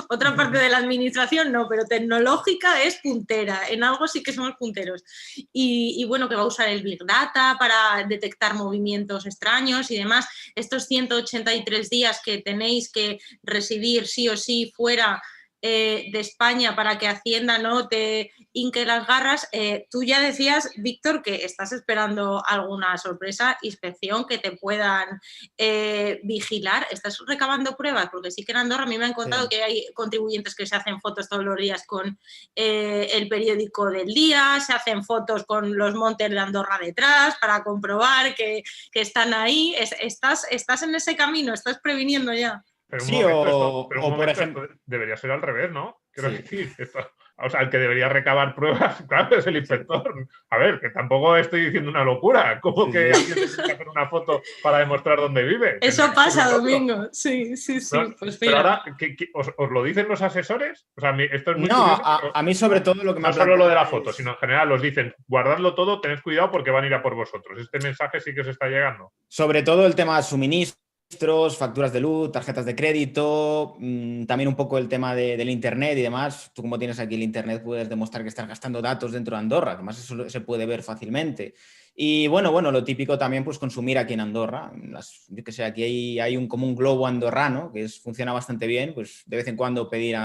Otra parte de la administración no, pero tecnológica es puntera. En algo sí que somos punteros. Y que va a usar el Big Data para detectar movimientos extraños y demás. Estos 183 días que tenéis que residir sí o sí fuera de España para que Hacienda no te hinque las garras. Tú ya decías, Víctor, que estás esperando alguna sorpresa, inspección, que te puedan vigilar. ¿Estás recabando pruebas? Porque sí que en Andorra a mí me han contado que hay contribuyentes que se hacen fotos todos los días con el periódico del día, se hacen fotos con los montes de Andorra detrás para comprobar que están ahí. ¿Estás en ese camino? ¿Estás previniendo ya? Pero sí, por ejemplo, debería ser al revés, ¿no? Quiero decir, el que debería recabar pruebas, claro, es el inspector. A ver, que tampoco estoy diciendo una locura. ¿Cómo que alguien tiene que hacer una foto para demostrar dónde vive? Eso pasa, Domingo. Sí. Pues pero ahora, ¿os lo dicen los asesores? O sea, esto es muy curioso, a mí sobre todo lo que me no solo lo de la foto, sino en general os dicen, guardadlo todo, tened cuidado porque van a ir a por vosotros. Este mensaje sí que os está llegando. Sobre todo el tema de suministros, facturas de luz, tarjetas de crédito, también un poco el tema del internet y demás. Tú, como tienes aquí el internet, puedes demostrar que estás gastando datos dentro de Andorra, además eso se puede ver fácilmente. Y bueno, lo típico también, pues consumir aquí en Andorra. Yo que sé, aquí hay como un globo andorrano que funciona bastante bien, pues de vez en cuando pedir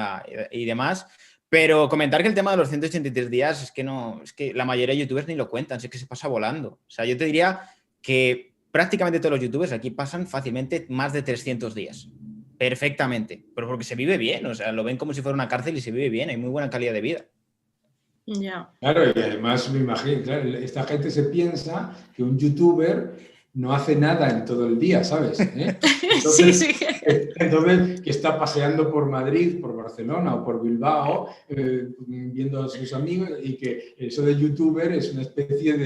y demás. Pero comentar que el tema de los 183 días es que la mayoría de youtubers ni lo cuentan, es que se pasa volando. O sea, yo te diría que prácticamente todos los youtubers aquí pasan fácilmente más de 300 días. Perfectamente. Pero porque se vive bien. O sea, lo ven como si fuera una cárcel y se vive bien. Hay muy buena calidad de vida. Ya. Claro, y además me imagino, claro, esta gente se piensa que un youtuber no hace nada en todo el día, ¿sabes? Entonces, sí. Entonces, que está paseando por Madrid, por Barcelona o por Bilbao, viendo a sus amigos, y que eso de youtuber es una especie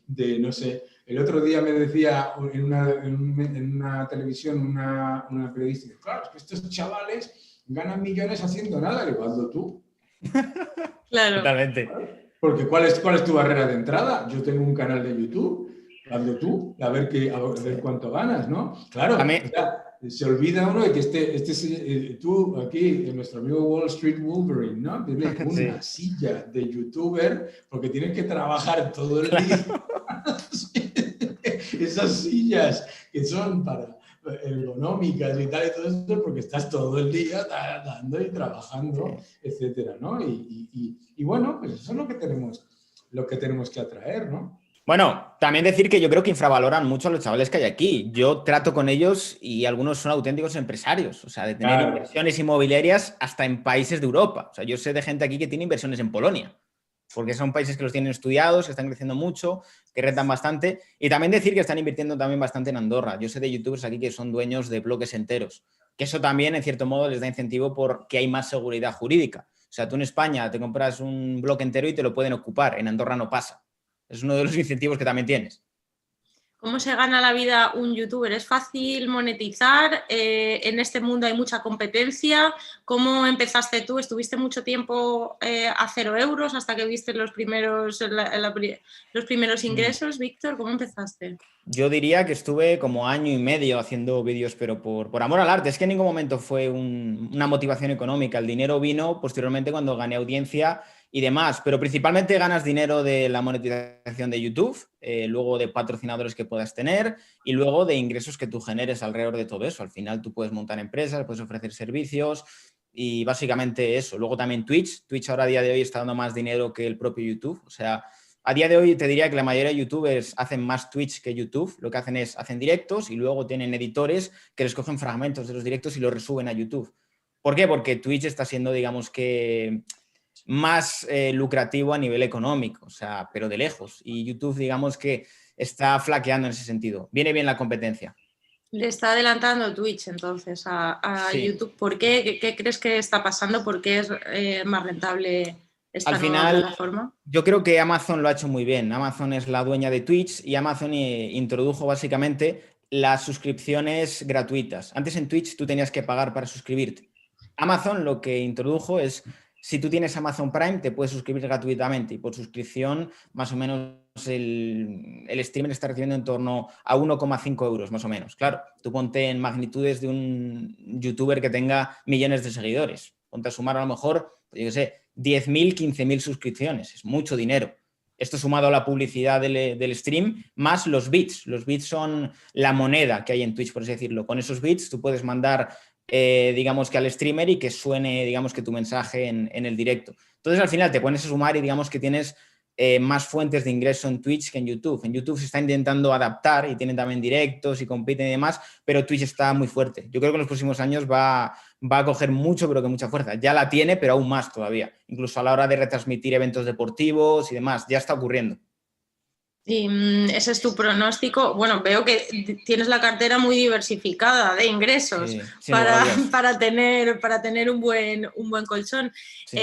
de no sé. El otro día me decía en una televisión una periodista, claro, es que estos chavales ganan millones haciendo nada, igual tú. Claro. Totalmente. Porque ¿cuál es tu barrera de entrada? Yo tengo un canal de YouTube, hazlo tú, a ver cuánto ganas, ¿no? Claro, También... o sea, se olvida uno de que tú aquí, nuestro amigo Wall Street Wolverine, ¿no? Tiene una silla de youtuber porque tienen que trabajar todo el día. Esas sillas que son para ergonómicas y tal y todo esto, porque estás todo el día dando y trabajando, etcétera, ¿no? Y bueno, pues eso es lo que tenemos que atraer, ¿no? Bueno, también decir que yo creo que infravaloran mucho a los chavales que hay aquí. Yo trato con ellos y algunos son auténticos empresarios, o sea, de tener inversiones inmobiliarias hasta en países de Europa. O sea, yo sé de gente aquí que tiene inversiones en Polonia, porque son países que los tienen estudiados, que están creciendo mucho, que rentan bastante. Y también decir que están invirtiendo también bastante en Andorra. Yo sé de youtubers aquí que son dueños de bloques enteros, que eso también, en cierto modo, les da incentivo porque hay más seguridad jurídica. O sea, tú en España te compras un bloque entero y te lo pueden ocupar. En Andorra no pasa. Es uno de los incentivos que también tienes. ¿Cómo se gana la vida un youtuber? ¿Es fácil monetizar? ¿En este mundo hay mucha competencia? ¿Cómo empezaste tú? ¿Estuviste mucho tiempo a 0 euros hasta que viste los primeros ingresos, Víctor? ¿Cómo empezaste? Yo diría que estuve como año y medio haciendo vídeos, pero por amor al arte. Es que en ningún momento fue una motivación económica. El dinero vino posteriormente cuando gané audiencia y demás, pero principalmente ganas dinero de la monetización de YouTube, luego de patrocinadores que puedas tener y luego de ingresos que tú generes alrededor de todo eso. Al final tú puedes montar empresas, puedes ofrecer servicios y básicamente eso. Luego también Twitch. Twitch ahora a día de hoy está dando más dinero que el propio YouTube. O sea, a día de hoy te diría que la mayoría de youtubers hacen más Twitch que YouTube. Lo que hacen directos y luego tienen editores que les cogen fragmentos de los directos y los resuben a YouTube. ¿Por qué? Porque Twitch está siendo, digamos que, más lucrativo a nivel económico, o sea, pero de lejos. Y YouTube, digamos que está flaqueando en ese sentido. Viene bien la competencia. Le está adelantando Twitch entonces a YouTube. ¿Por qué? ¿Qué crees que está pasando? ¿Por qué es más rentable esta nueva plataforma? Yo creo que Amazon lo ha hecho muy bien. Amazon es la dueña de Twitch y Amazon introdujo básicamente las suscripciones gratuitas. Antes en Twitch tú tenías que pagar para suscribirte. Amazon lo que introdujo es, si tú tienes Amazon Prime, te puedes suscribir gratuitamente y por suscripción más o menos el streamer está recibiendo en torno a 1,5 euros más o menos. Claro, tú ponte en magnitudes de un youtuber que tenga millones de seguidores. Ponte a sumar a lo mejor, yo qué sé, 10.000, 15.000 suscripciones. Es mucho dinero. Esto sumado a la publicidad del stream, más los bits. Los bits son la moneda que hay en Twitch, por así decirlo. Con esos bits tú puedes mandar digamos que al streamer y que suene, digamos que tu mensaje en el directo. Entonces al final te pones a sumar y digamos que tienes más fuentes de ingreso en Twitch que en YouTube. En YouTube se está intentando adaptar y tienen también directos y compiten y demás, pero Twitch está muy fuerte. Yo creo que en los próximos años va a coger mucho, pero que mucha fuerza. Ya la tiene, pero aún más todavía. Incluso a la hora de retransmitir eventos deportivos y demás, ya está ocurriendo. Y ese es tu pronóstico. Bueno, veo que tienes la cartera muy diversificada de ingresos para tener un buen colchón. Sí.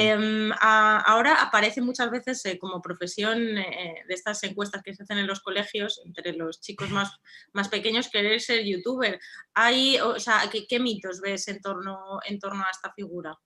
Ahora aparece muchas veces como profesión de estas encuestas que se hacen en los colegios, entre los chicos más pequeños, querer ser youtuber. ¿Qué mitos ves en torno a esta figura?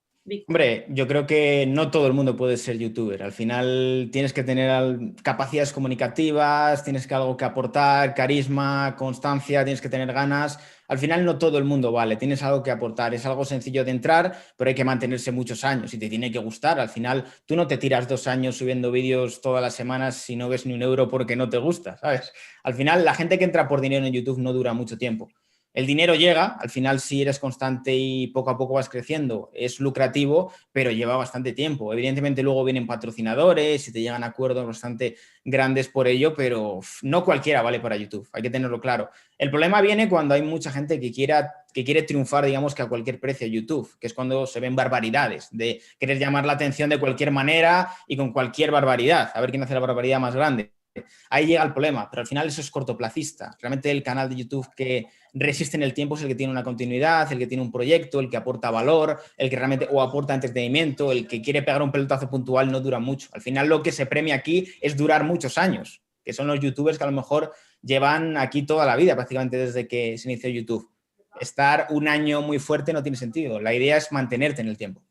Hombre, yo creo que no todo el mundo puede ser youtuber. Al final tienes que tener capacidades comunicativas, tienes que algo que aportar, carisma, constancia, tienes que tener ganas. Al final no todo el mundo vale, tienes algo que aportar. Es algo sencillo de entrar, pero hay que mantenerse muchos años y te tiene que gustar. Al final tú no te tiras 2 años subiendo vídeos todas las semanas si no ves ni 1 euro porque no te gusta, ¿sabes? Al final la gente que entra por dinero en YouTube no dura mucho tiempo. El dinero llega, al final si eres constante y poco a poco vas creciendo, es lucrativo, pero lleva bastante tiempo. Evidentemente luego vienen patrocinadores y te llegan acuerdos bastante grandes por ello, pero no cualquiera vale para YouTube, hay que tenerlo claro. El problema viene cuando hay mucha gente que quiere triunfar, digamos que a cualquier precio en YouTube, que es cuando se ven barbaridades, de querer llamar la atención de cualquier manera y con cualquier barbaridad, a ver quién hace la barbaridad más grande. Ahí llega el problema, pero al final eso es cortoplacista. Realmente el canal de YouTube que resiste en el tiempo es el que tiene una continuidad, el que tiene un proyecto, el que aporta valor, el que realmente o aporta entretenimiento, el que quiere pegar un pelotazo puntual no dura mucho. Al final lo que se premia aquí es durar muchos años, que son los youtubers que a lo mejor llevan aquí toda la vida, prácticamente desde que se inició YouTube. estar un año muy fuerte no tiene sentido. La idea es mantenerte en el tiempo.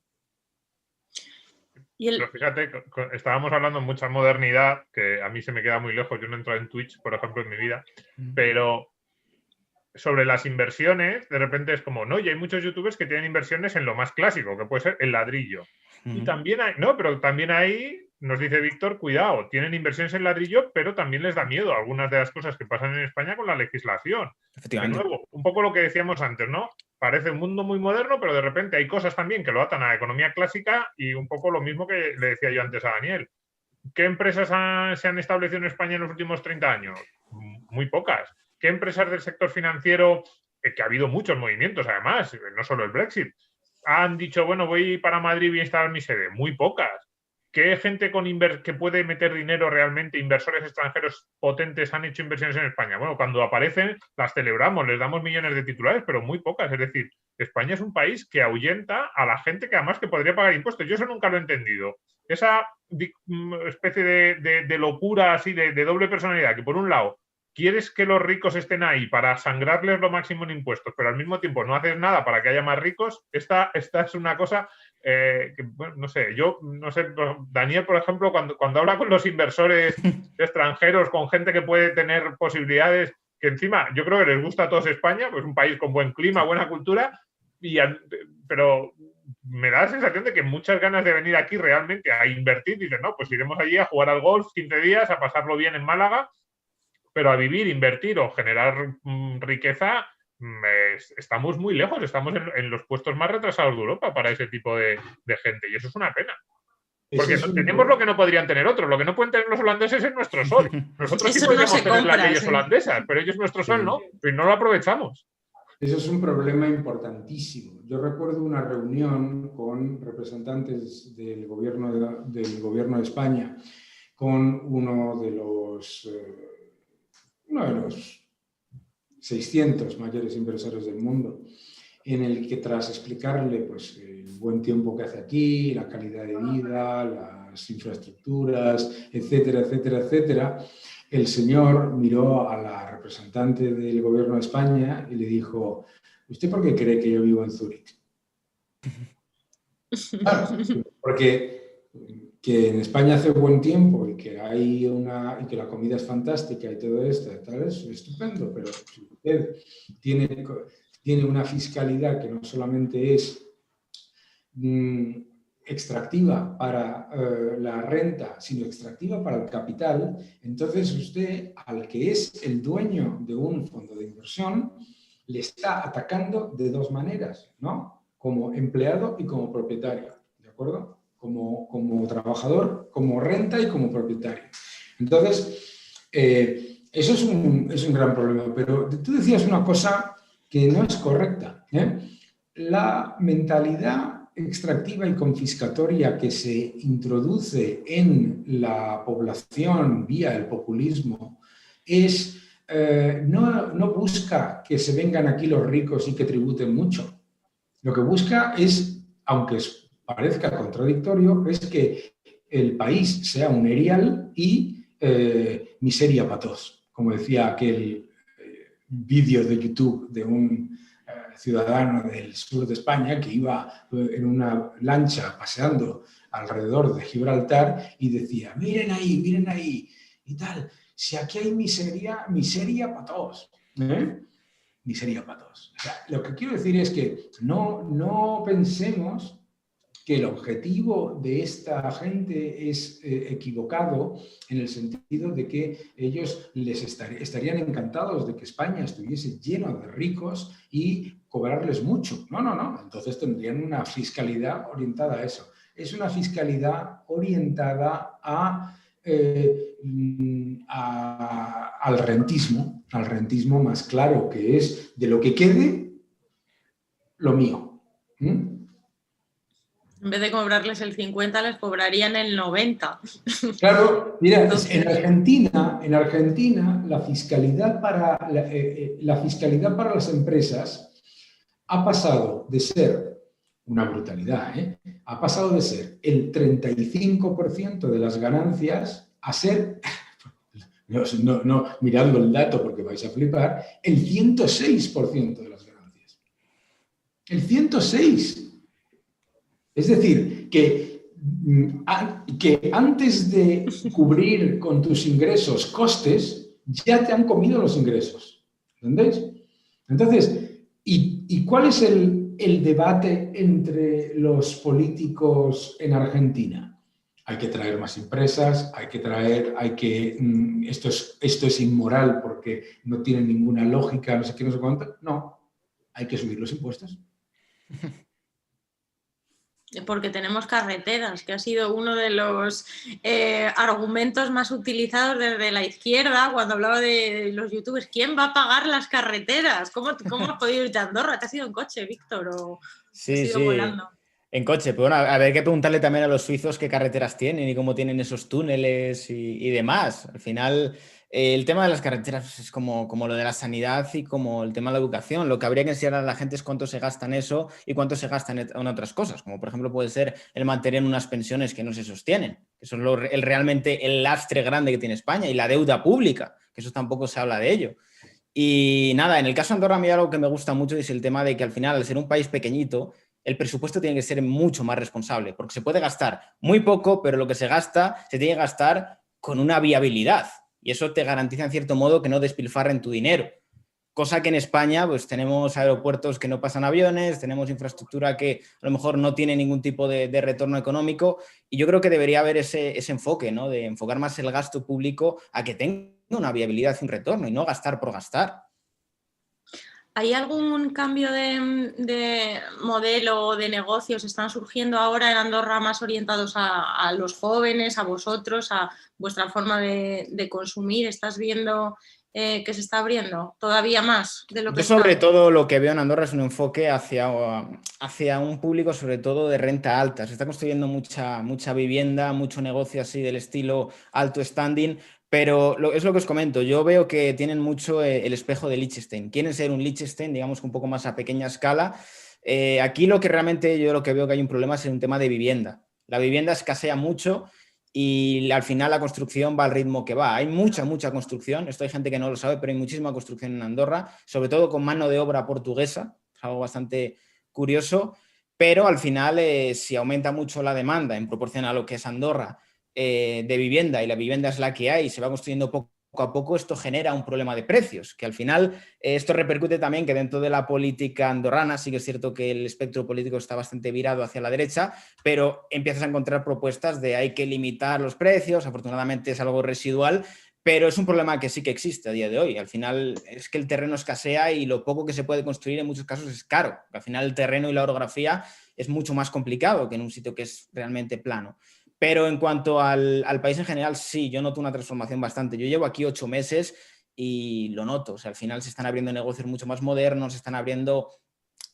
Pero fíjate, estábamos hablando de mucha modernidad, que a mí se me queda muy lejos. Yo no he entrado en Twitch, por ejemplo, en mi vida, pero sobre las inversiones, de repente es como, no, y hay muchos youtubers que tienen inversiones en lo más clásico, que puede ser el ladrillo. Y también hay, no, pero también hay, nos dice Víctor, cuidado, tienen inversiones en ladrillo, pero también les da miedo algunas de las cosas que pasan en España con la legislación. Efectivamente. De nuevo, un poco lo que decíamos antes, ¿no? Parece un mundo muy moderno, pero de repente hay cosas también que lo atan a la economía clásica y un poco lo mismo que le decía yo antes a Daniel. ¿Qué empresas se han establecido en España en los últimos 30 años? Muy pocas. ¿Qué empresas del sector financiero, que ha habido muchos movimientos además, no solo el Brexit, han dicho, bueno, voy para Madrid y voy a instalar mi sede? Muy pocas. ¿Qué gente que puede meter dinero realmente, inversores extranjeros potentes, han hecho inversiones en España? Bueno, cuando aparecen las celebramos, les damos millones de titulares, pero muy pocas. Es decir, España es un país que ahuyenta a la gente que además que podría pagar impuestos. Yo eso nunca lo he entendido. Esa especie de locura así, de doble personalidad, que por un lado quieres que los ricos estén ahí para sangrarles lo máximo en impuestos, pero al mismo tiempo no haces nada para que haya más ricos. Esta es una cosa que, bueno, no sé, Daniel, por ejemplo, cuando habla con los inversores extranjeros, con gente que puede tener posibilidades, que encima yo creo que les gusta a todos España, pues un país con buen clima, buena cultura, pero me da la sensación de que muchas ganas de venir aquí realmente a invertir. Dicen, no, pues iremos allí a jugar al golf 15 días, a pasarlo bien en Málaga, pero a vivir, invertir o generar riqueza, estamos muy lejos, estamos en los puestos más retrasados de Europa para ese tipo de gente, y eso es una pena. Porque tenemos lo que no podrían tener otros. Lo que no pueden tener los holandeses es nuestro sol. Nosotros sí podríamos tener las leyes holandesas, pero ellos nuestro sol no, y no lo aprovechamos. Eso es un problema importantísimo. Yo recuerdo una reunión con representantes del gobierno de España, con uno de los 600 mayores inversores del mundo, en el que tras explicarle pues, el buen tiempo que hace aquí, la calidad de vida, las infraestructuras, etcétera, etcétera, etcétera, el señor miró a la representante del gobierno de España y le dijo, ¿usted por qué cree que yo vivo en Zúrich? Claro, porque que en España hace buen tiempo y que la comida es fantástica y todo esto, tal, es estupendo, pero si usted tiene una fiscalidad que no solamente es extractiva para la renta, sino extractiva para el capital, entonces usted, al que es el dueño de un fondo de inversión, le está atacando de dos maneras, ¿no? Como empleado y como propietario, ¿de acuerdo? Como trabajador, como renta y como propietario. Entonces, eso es un gran problema. Pero tú decías una cosa que no es correcta, ¿eh? La mentalidad extractiva y confiscatoria que se introduce en la población vía el populismo no busca que se vengan aquí los ricos y que tributen mucho. Lo que busca es, aunque parezca contradictorio, es que el país sea un erial y miseria para todos. Como decía aquel vídeo de YouTube de un ciudadano del sur de España que iba en una lancha paseando alrededor de Gibraltar y decía, miren ahí, y tal, si aquí hay miseria para todos, ¿eh? Miseria para todos. O sea, lo que quiero decir es que no pensemos que el objetivo de esta gente es equivocado, en el sentido de que ellos estarían encantados de que España estuviese lleno de ricos y cobrarles mucho. No. Entonces tendrían una fiscalidad orientada a eso. Es una fiscalidad orientada al rentismo más claro, que es de lo que quede, lo mío. En vez de cobrarles el 50, les cobrarían el 90. Claro, mira, en Argentina la fiscalidad para las empresas ha pasado de ser una brutalidad, ha pasado de ser el 35% de las ganancias a ser, no miradlo el dato porque vais a flipar, el 106% de las ganancias. El 106. Es decir, que antes de cubrir con tus ingresos costes, ya te han comido los ingresos. ¿Entendéis? Entonces, ¿y cuál es el debate entre los políticos en Argentina? Hay que traer más empresas, esto es inmoral porque no tiene ninguna lógica, no sé qué, no sé cuánto. No, hay que subir los impuestos. Porque tenemos carreteras, que ha sido uno de los argumentos más utilizados desde la izquierda cuando hablaba de los youtubers. ¿Quién va a pagar las carreteras? ¿Cómo has podido irte a Andorra? ¿Te has ido en coche, Víctor? ¿O Sí, has ido sí, volando? en coche. Pero bueno, a ver, hay que preguntarle también a los suizos qué carreteras tienen y cómo tienen esos túneles y demás. Al final, el tema de las carreteras es como lo de la sanidad y como el tema de la educación. Lo que habría que enseñar a la gente es cuánto se gasta en eso y cuánto se gasta en otras cosas, como por ejemplo puede ser el mantener unas pensiones que no se sostienen, que eso es realmente el lastre grande que tiene España, y la deuda pública, que eso tampoco se habla de ello. Y nada, en el caso de Andorra, a mí algo que me gusta mucho es el tema de que al final, al ser un país pequeñito, el presupuesto tiene que ser mucho más responsable, porque se puede gastar muy poco, pero lo que se gasta se tiene que gastar con una viabilidad. Y eso te garantiza, en cierto modo, que no despilfarren tu dinero. Cosa que en España, pues tenemos aeropuertos que no pasan aviones, tenemos infraestructura que a lo mejor no tiene ningún tipo de retorno económico, y yo creo que debería haber ese enfoque, ¿no? De enfocar más el gasto público a que tenga una viabilidad y un retorno, y no gastar por gastar. ¿Hay algún cambio de modelo o de negocios? ¿Están surgiendo ahora en Andorra más orientados a los jóvenes, a vosotros, a vuestra forma de consumir? ¿Estás viendo que se está abriendo todavía más de lo que Yo sobre está? todo lo que veo en Andorra es un enfoque hacia un público sobre todo de renta alta. Se está construyendo mucha vivienda, mucho negocio así del estilo alto standing, pero es lo que os comento. Yo veo que tienen mucho el espejo de Liechtenstein. Quieren ser un Liechtenstein, digamos que un poco más a pequeña escala. Aquí lo que realmente yo lo que veo que hay un problema es un tema de vivienda. La vivienda escasea mucho y al final la construcción va al ritmo que va. Hay mucha construcción. Esto hay gente que no lo sabe, pero hay muchísima construcción en Andorra, sobre todo con mano de obra portuguesa. Es algo bastante curioso, pero al final si aumenta mucho la demanda en proporción a lo que es Andorra de vivienda, y la vivienda es la que hay y se va construyendo poco a poco, esto genera un problema de precios, que al final esto repercute también que dentro de la política andorrana, sí que es cierto que el espectro político está bastante virado hacia la derecha, pero empiezas a encontrar propuestas de hay que limitar los precios. Afortunadamente es algo residual, pero es un problema que sí que existe a día de hoy. Al final es que el terreno escasea y lo poco que se puede construir en muchos casos es caro. Al final el terreno y la orografía es mucho más complicado que en un sitio que es realmente plano. Pero en cuanto al país en general, sí, yo noto una transformación bastante. Yo llevo aquí 8 meses y lo noto. O sea, al final se están abriendo negocios mucho más modernos, se están abriendo,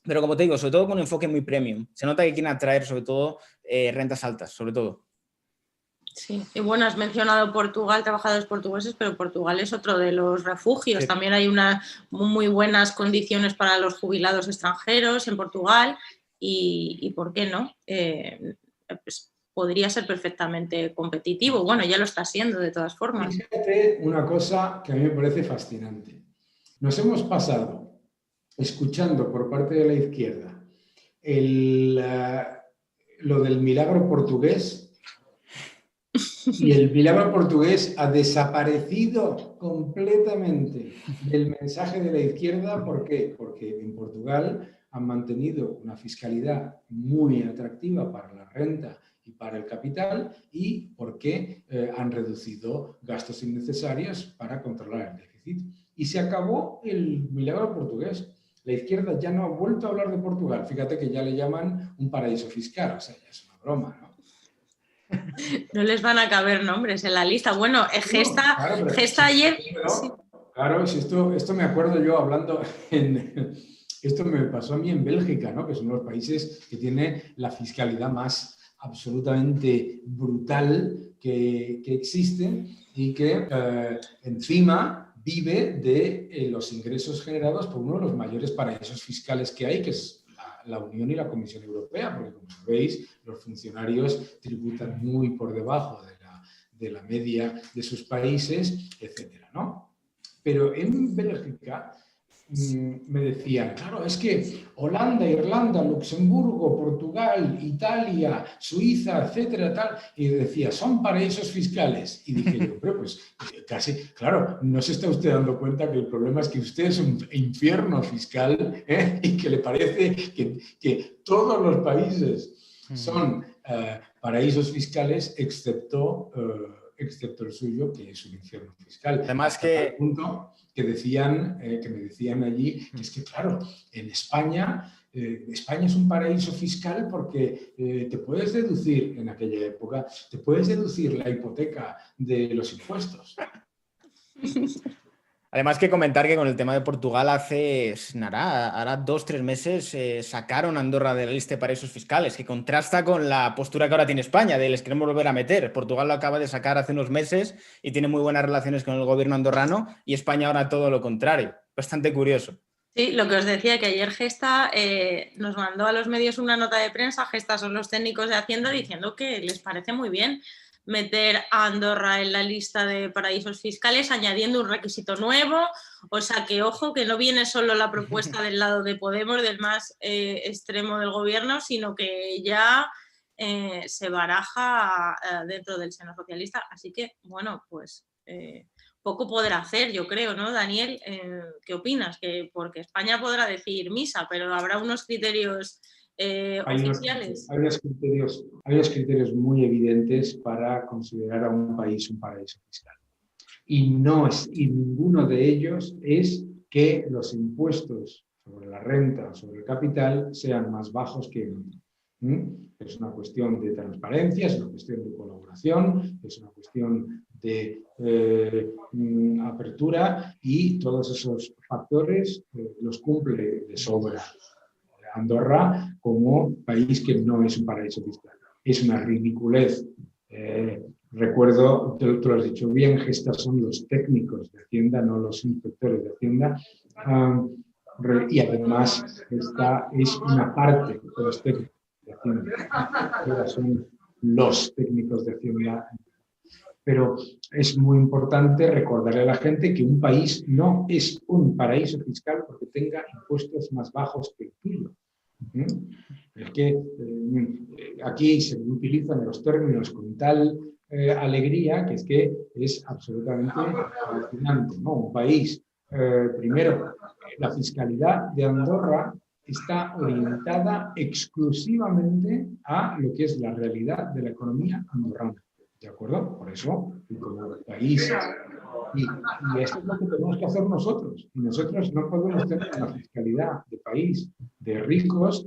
pero como te digo, sobre todo con un enfoque muy premium. Se nota que quieren atraer sobre todo rentas altas, sobre todo. Sí, y bueno, has mencionado Portugal, trabajadores portugueses, pero Portugal es otro de los refugios. Sí. También hay unas muy buenas condiciones para los jubilados extranjeros en Portugal y ¿por qué no? Pues podría ser perfectamente competitivo. Bueno, ya lo está siendo de todas formas. Fíjate una cosa que a mí me parece fascinante. Nos hemos pasado escuchando por parte de la izquierda lo del milagro portugués, y el milagro portugués ha desaparecido completamente del mensaje de la izquierda. ¿Por qué? Porque en Portugal han mantenido una fiscalidad muy atractiva para la renta y para el capital, y porque han reducido gastos innecesarios para controlar el déficit. Y se acabó el milagro portugués. La izquierda ya no ha vuelto a hablar de Portugal. Fíjate que ya le llaman un paraíso fiscal. O sea, ya es una broma, ¿no? No les van a caber nombres en la lista. Bueno, Gesta ayer... Claro, si esto me acuerdo yo hablando esto me pasó a mí en Bélgica, ¿no? Que son los países que tienen la fiscalidad más absolutamente brutal que existe, y que encima vive de los ingresos generados por uno de los mayores paraísos fiscales que hay, que es la Unión y la Comisión Europea, porque como sabéis, los funcionarios tributan muy por debajo de la media de sus países, etcétera, ¿no? Pero en Bélgica me decían, claro, es que Holanda, Irlanda, Luxemburgo, Portugal, Italia, Suiza, etcétera, tal, y decía, son paraísos fiscales. Y dije yo, pero pues casi, claro, no se está usted dando cuenta que el problema es que usted es un infierno fiscal, y que le parece que todos los países son paraísos fiscales, excepto el suyo, que es un infierno fiscal. Además hasta tal punto que me decían allí, que es que claro, en España, España es un paraíso fiscal porque te puedes deducir, en aquella época, te puedes deducir la hipoteca de los impuestos. Además que comentar que con el tema de Portugal hará 2-3 meses sacaron a Andorra de la lista de paraísos fiscales, que contrasta con la postura que ahora tiene España, de les queremos volver a meter. Portugal lo acaba de sacar hace unos meses y tiene muy buenas relaciones con el gobierno andorrano, y España ahora todo lo contrario. Bastante curioso. Sí, lo que os decía, que ayer Gesta nos mandó a los medios una nota de prensa. Gesta son los técnicos de Hacienda, diciendo que les parece muy bien meter a Andorra en la lista de paraísos fiscales, añadiendo un requisito nuevo. O sea que, ojo, que no viene solo la propuesta del lado de Podemos, del más extremo del gobierno, sino que ya se baraja dentro del seno socialista. Así que, bueno, pues poco podrá hacer, yo creo, ¿no, Daniel? ¿Qué opinas? Porque España podrá decir misa, pero habrá unos criterios oficiales. Hay unos criterios muy evidentes para considerar a un país un paraíso fiscal. Y ninguno de ellos es que los impuestos sobre la renta o sobre el capital sean más bajos que en otro. Es una cuestión de transparencia, es una cuestión de colaboración, es una cuestión de apertura, y todos esos factores los cumple de sobra Andorra como país que no es un paraíso fiscal. Es una ridiculez. Recuerdo, tú lo has dicho bien, Gestas son los técnicos de Hacienda, no los inspectores de Hacienda. Y además esta es una parte de los técnicos de Hacienda. Son los técnicos de Hacienda. Pero es muy importante recordarle a la gente que un país no es un paraíso fiscal porque tenga impuestos más bajos que el tuyo. Es que aquí se utilizan los términos con tal alegría que es absolutamente fascinante, ¿no? Un país, primero, la fiscalidad de Andorra está orientada exclusivamente a lo que es la realidad de la economía andorrana. ¿De acuerdo? Por eso, y como país, y esto es lo que tenemos que hacer nosotros. Y nosotros no podemos tener una fiscalidad de país de ricos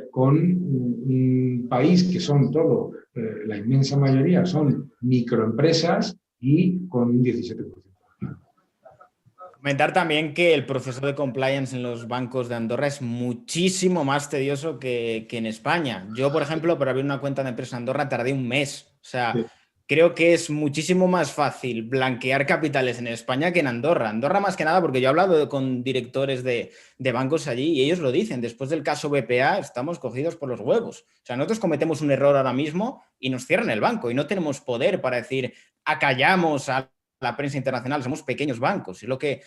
con un país que son todo, la inmensa mayoría son microempresas y con un 17%. Comentar también que el proceso de compliance en los bancos de Andorra es muchísimo más tedioso que en España. Yo, por ejemplo, para abrir una cuenta de empresa en Andorra tardé un mes. O sea, sí. Creo que es muchísimo más fácil blanquear capitales en España que en Andorra. Andorra más que nada porque yo he hablado con directores de bancos allí y ellos lo dicen. Después del caso BPA estamos cogidos por los huevos. O sea, nosotros cometemos un error ahora mismo y nos cierran el banco y no tenemos poder para decir acallamos a la prensa internacional, somos pequeños bancos. Es lo que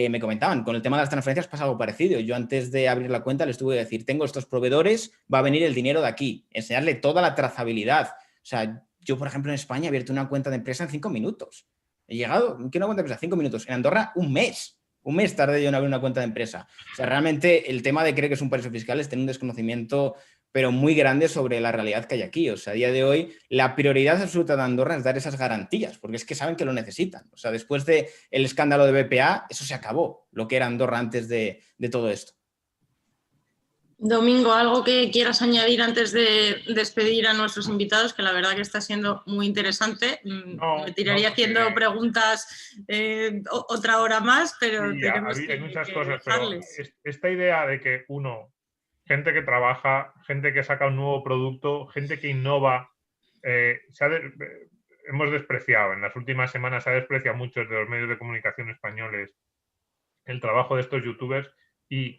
me comentaban. Con el tema de las transferencias pasa algo parecido. Yo antes de abrir la cuenta les tuve que decir, tengo estos proveedores, va a venir el dinero de aquí. Enseñarle toda la trazabilidad. O sea, yo, por ejemplo, en España he abierto una cuenta de empresa en 5 minutos. He llegado, ¿qué una cuenta de empresa? 5 minutos. En Andorra, un mes. Un mes tardé yo en abrir una cuenta de empresa. O sea, realmente el tema de creer que es un paraíso fiscal es tener un desconocimiento pero muy grande sobre la realidad que hay aquí. O sea, a día de hoy, la prioridad absoluta de Andorra es dar esas garantías, porque es que saben que lo necesitan. O sea, después del escándalo de BPA, eso se acabó, lo que era Andorra antes de todo esto. Domingo, ¿algo que quieras añadir antes de despedir a nuestros invitados? Que la verdad que está siendo muy interesante. Me tiraría haciendo preguntas otra hora más, pero sí, hay muchas cosas, pero esta idea de que gente que trabaja, gente que saca un nuevo producto, gente que innova, hemos despreciado, en las últimas semanas se ha despreciado mucho de los medios de comunicación españoles el trabajo de estos youtubers, y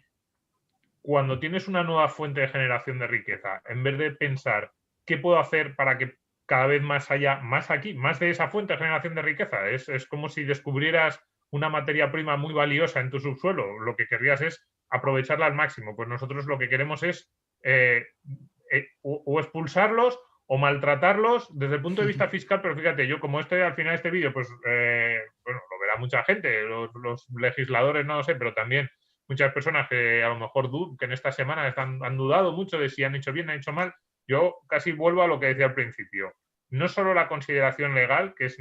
cuando tienes una nueva fuente de generación de riqueza, en vez de pensar qué puedo hacer para que cada vez más haya más aquí, más de esa fuente de generación de riqueza, es como si descubrieras una materia prima muy valiosa en tu subsuelo, lo que querrías es aprovecharla al máximo. Pues nosotros lo que queremos es o expulsarlos o maltratarlos desde el punto de vista fiscal, pero fíjate, yo como al final de este vídeo, pues bueno, lo verá mucha gente, los legisladores no lo sé, pero también muchas personas que a lo mejor que en esta semana han dudado mucho de si han hecho bien, han hecho mal. Yo casi vuelvo a lo que decía al principio. No solo la consideración legal, que es,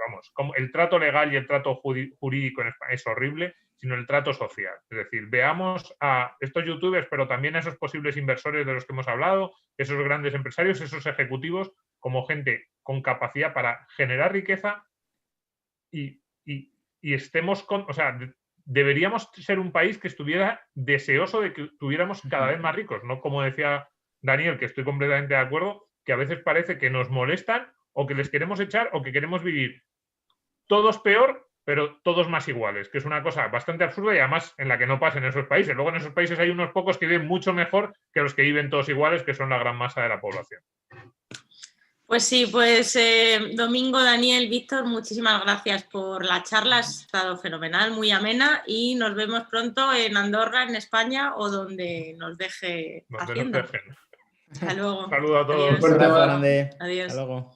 vamos, como el trato legal y el trato jurídico en España es horrible, sino el trato social. Es decir, veamos a estos youtubers, pero también a esos posibles inversores de los que hemos hablado, esos grandes empresarios, esos ejecutivos, como gente con capacidad para generar riqueza y estemos con... O sea, deberíamos ser un país que estuviera deseoso de que tuviéramos cada vez más ricos, no como decía Daniel, que estoy completamente de acuerdo, que a veces parece que nos molestan o que les queremos echar o que queremos vivir todos peor, pero todos más iguales, que es una cosa bastante absurda y además en la que no pasa en esos países. Luego en esos países hay unos pocos que viven mucho mejor que los que viven todos iguales, que son la gran masa de la población. Pues sí, pues Domingo, Daniel, Víctor, muchísimas gracias por la charla, ha estado fenomenal, muy amena y nos vemos pronto en Andorra, en España o donde nos deje haciendo. Nos dejen. Hasta luego. Un saludo a todos. Adiós. Un abrazo grande. Adiós. Hasta luego.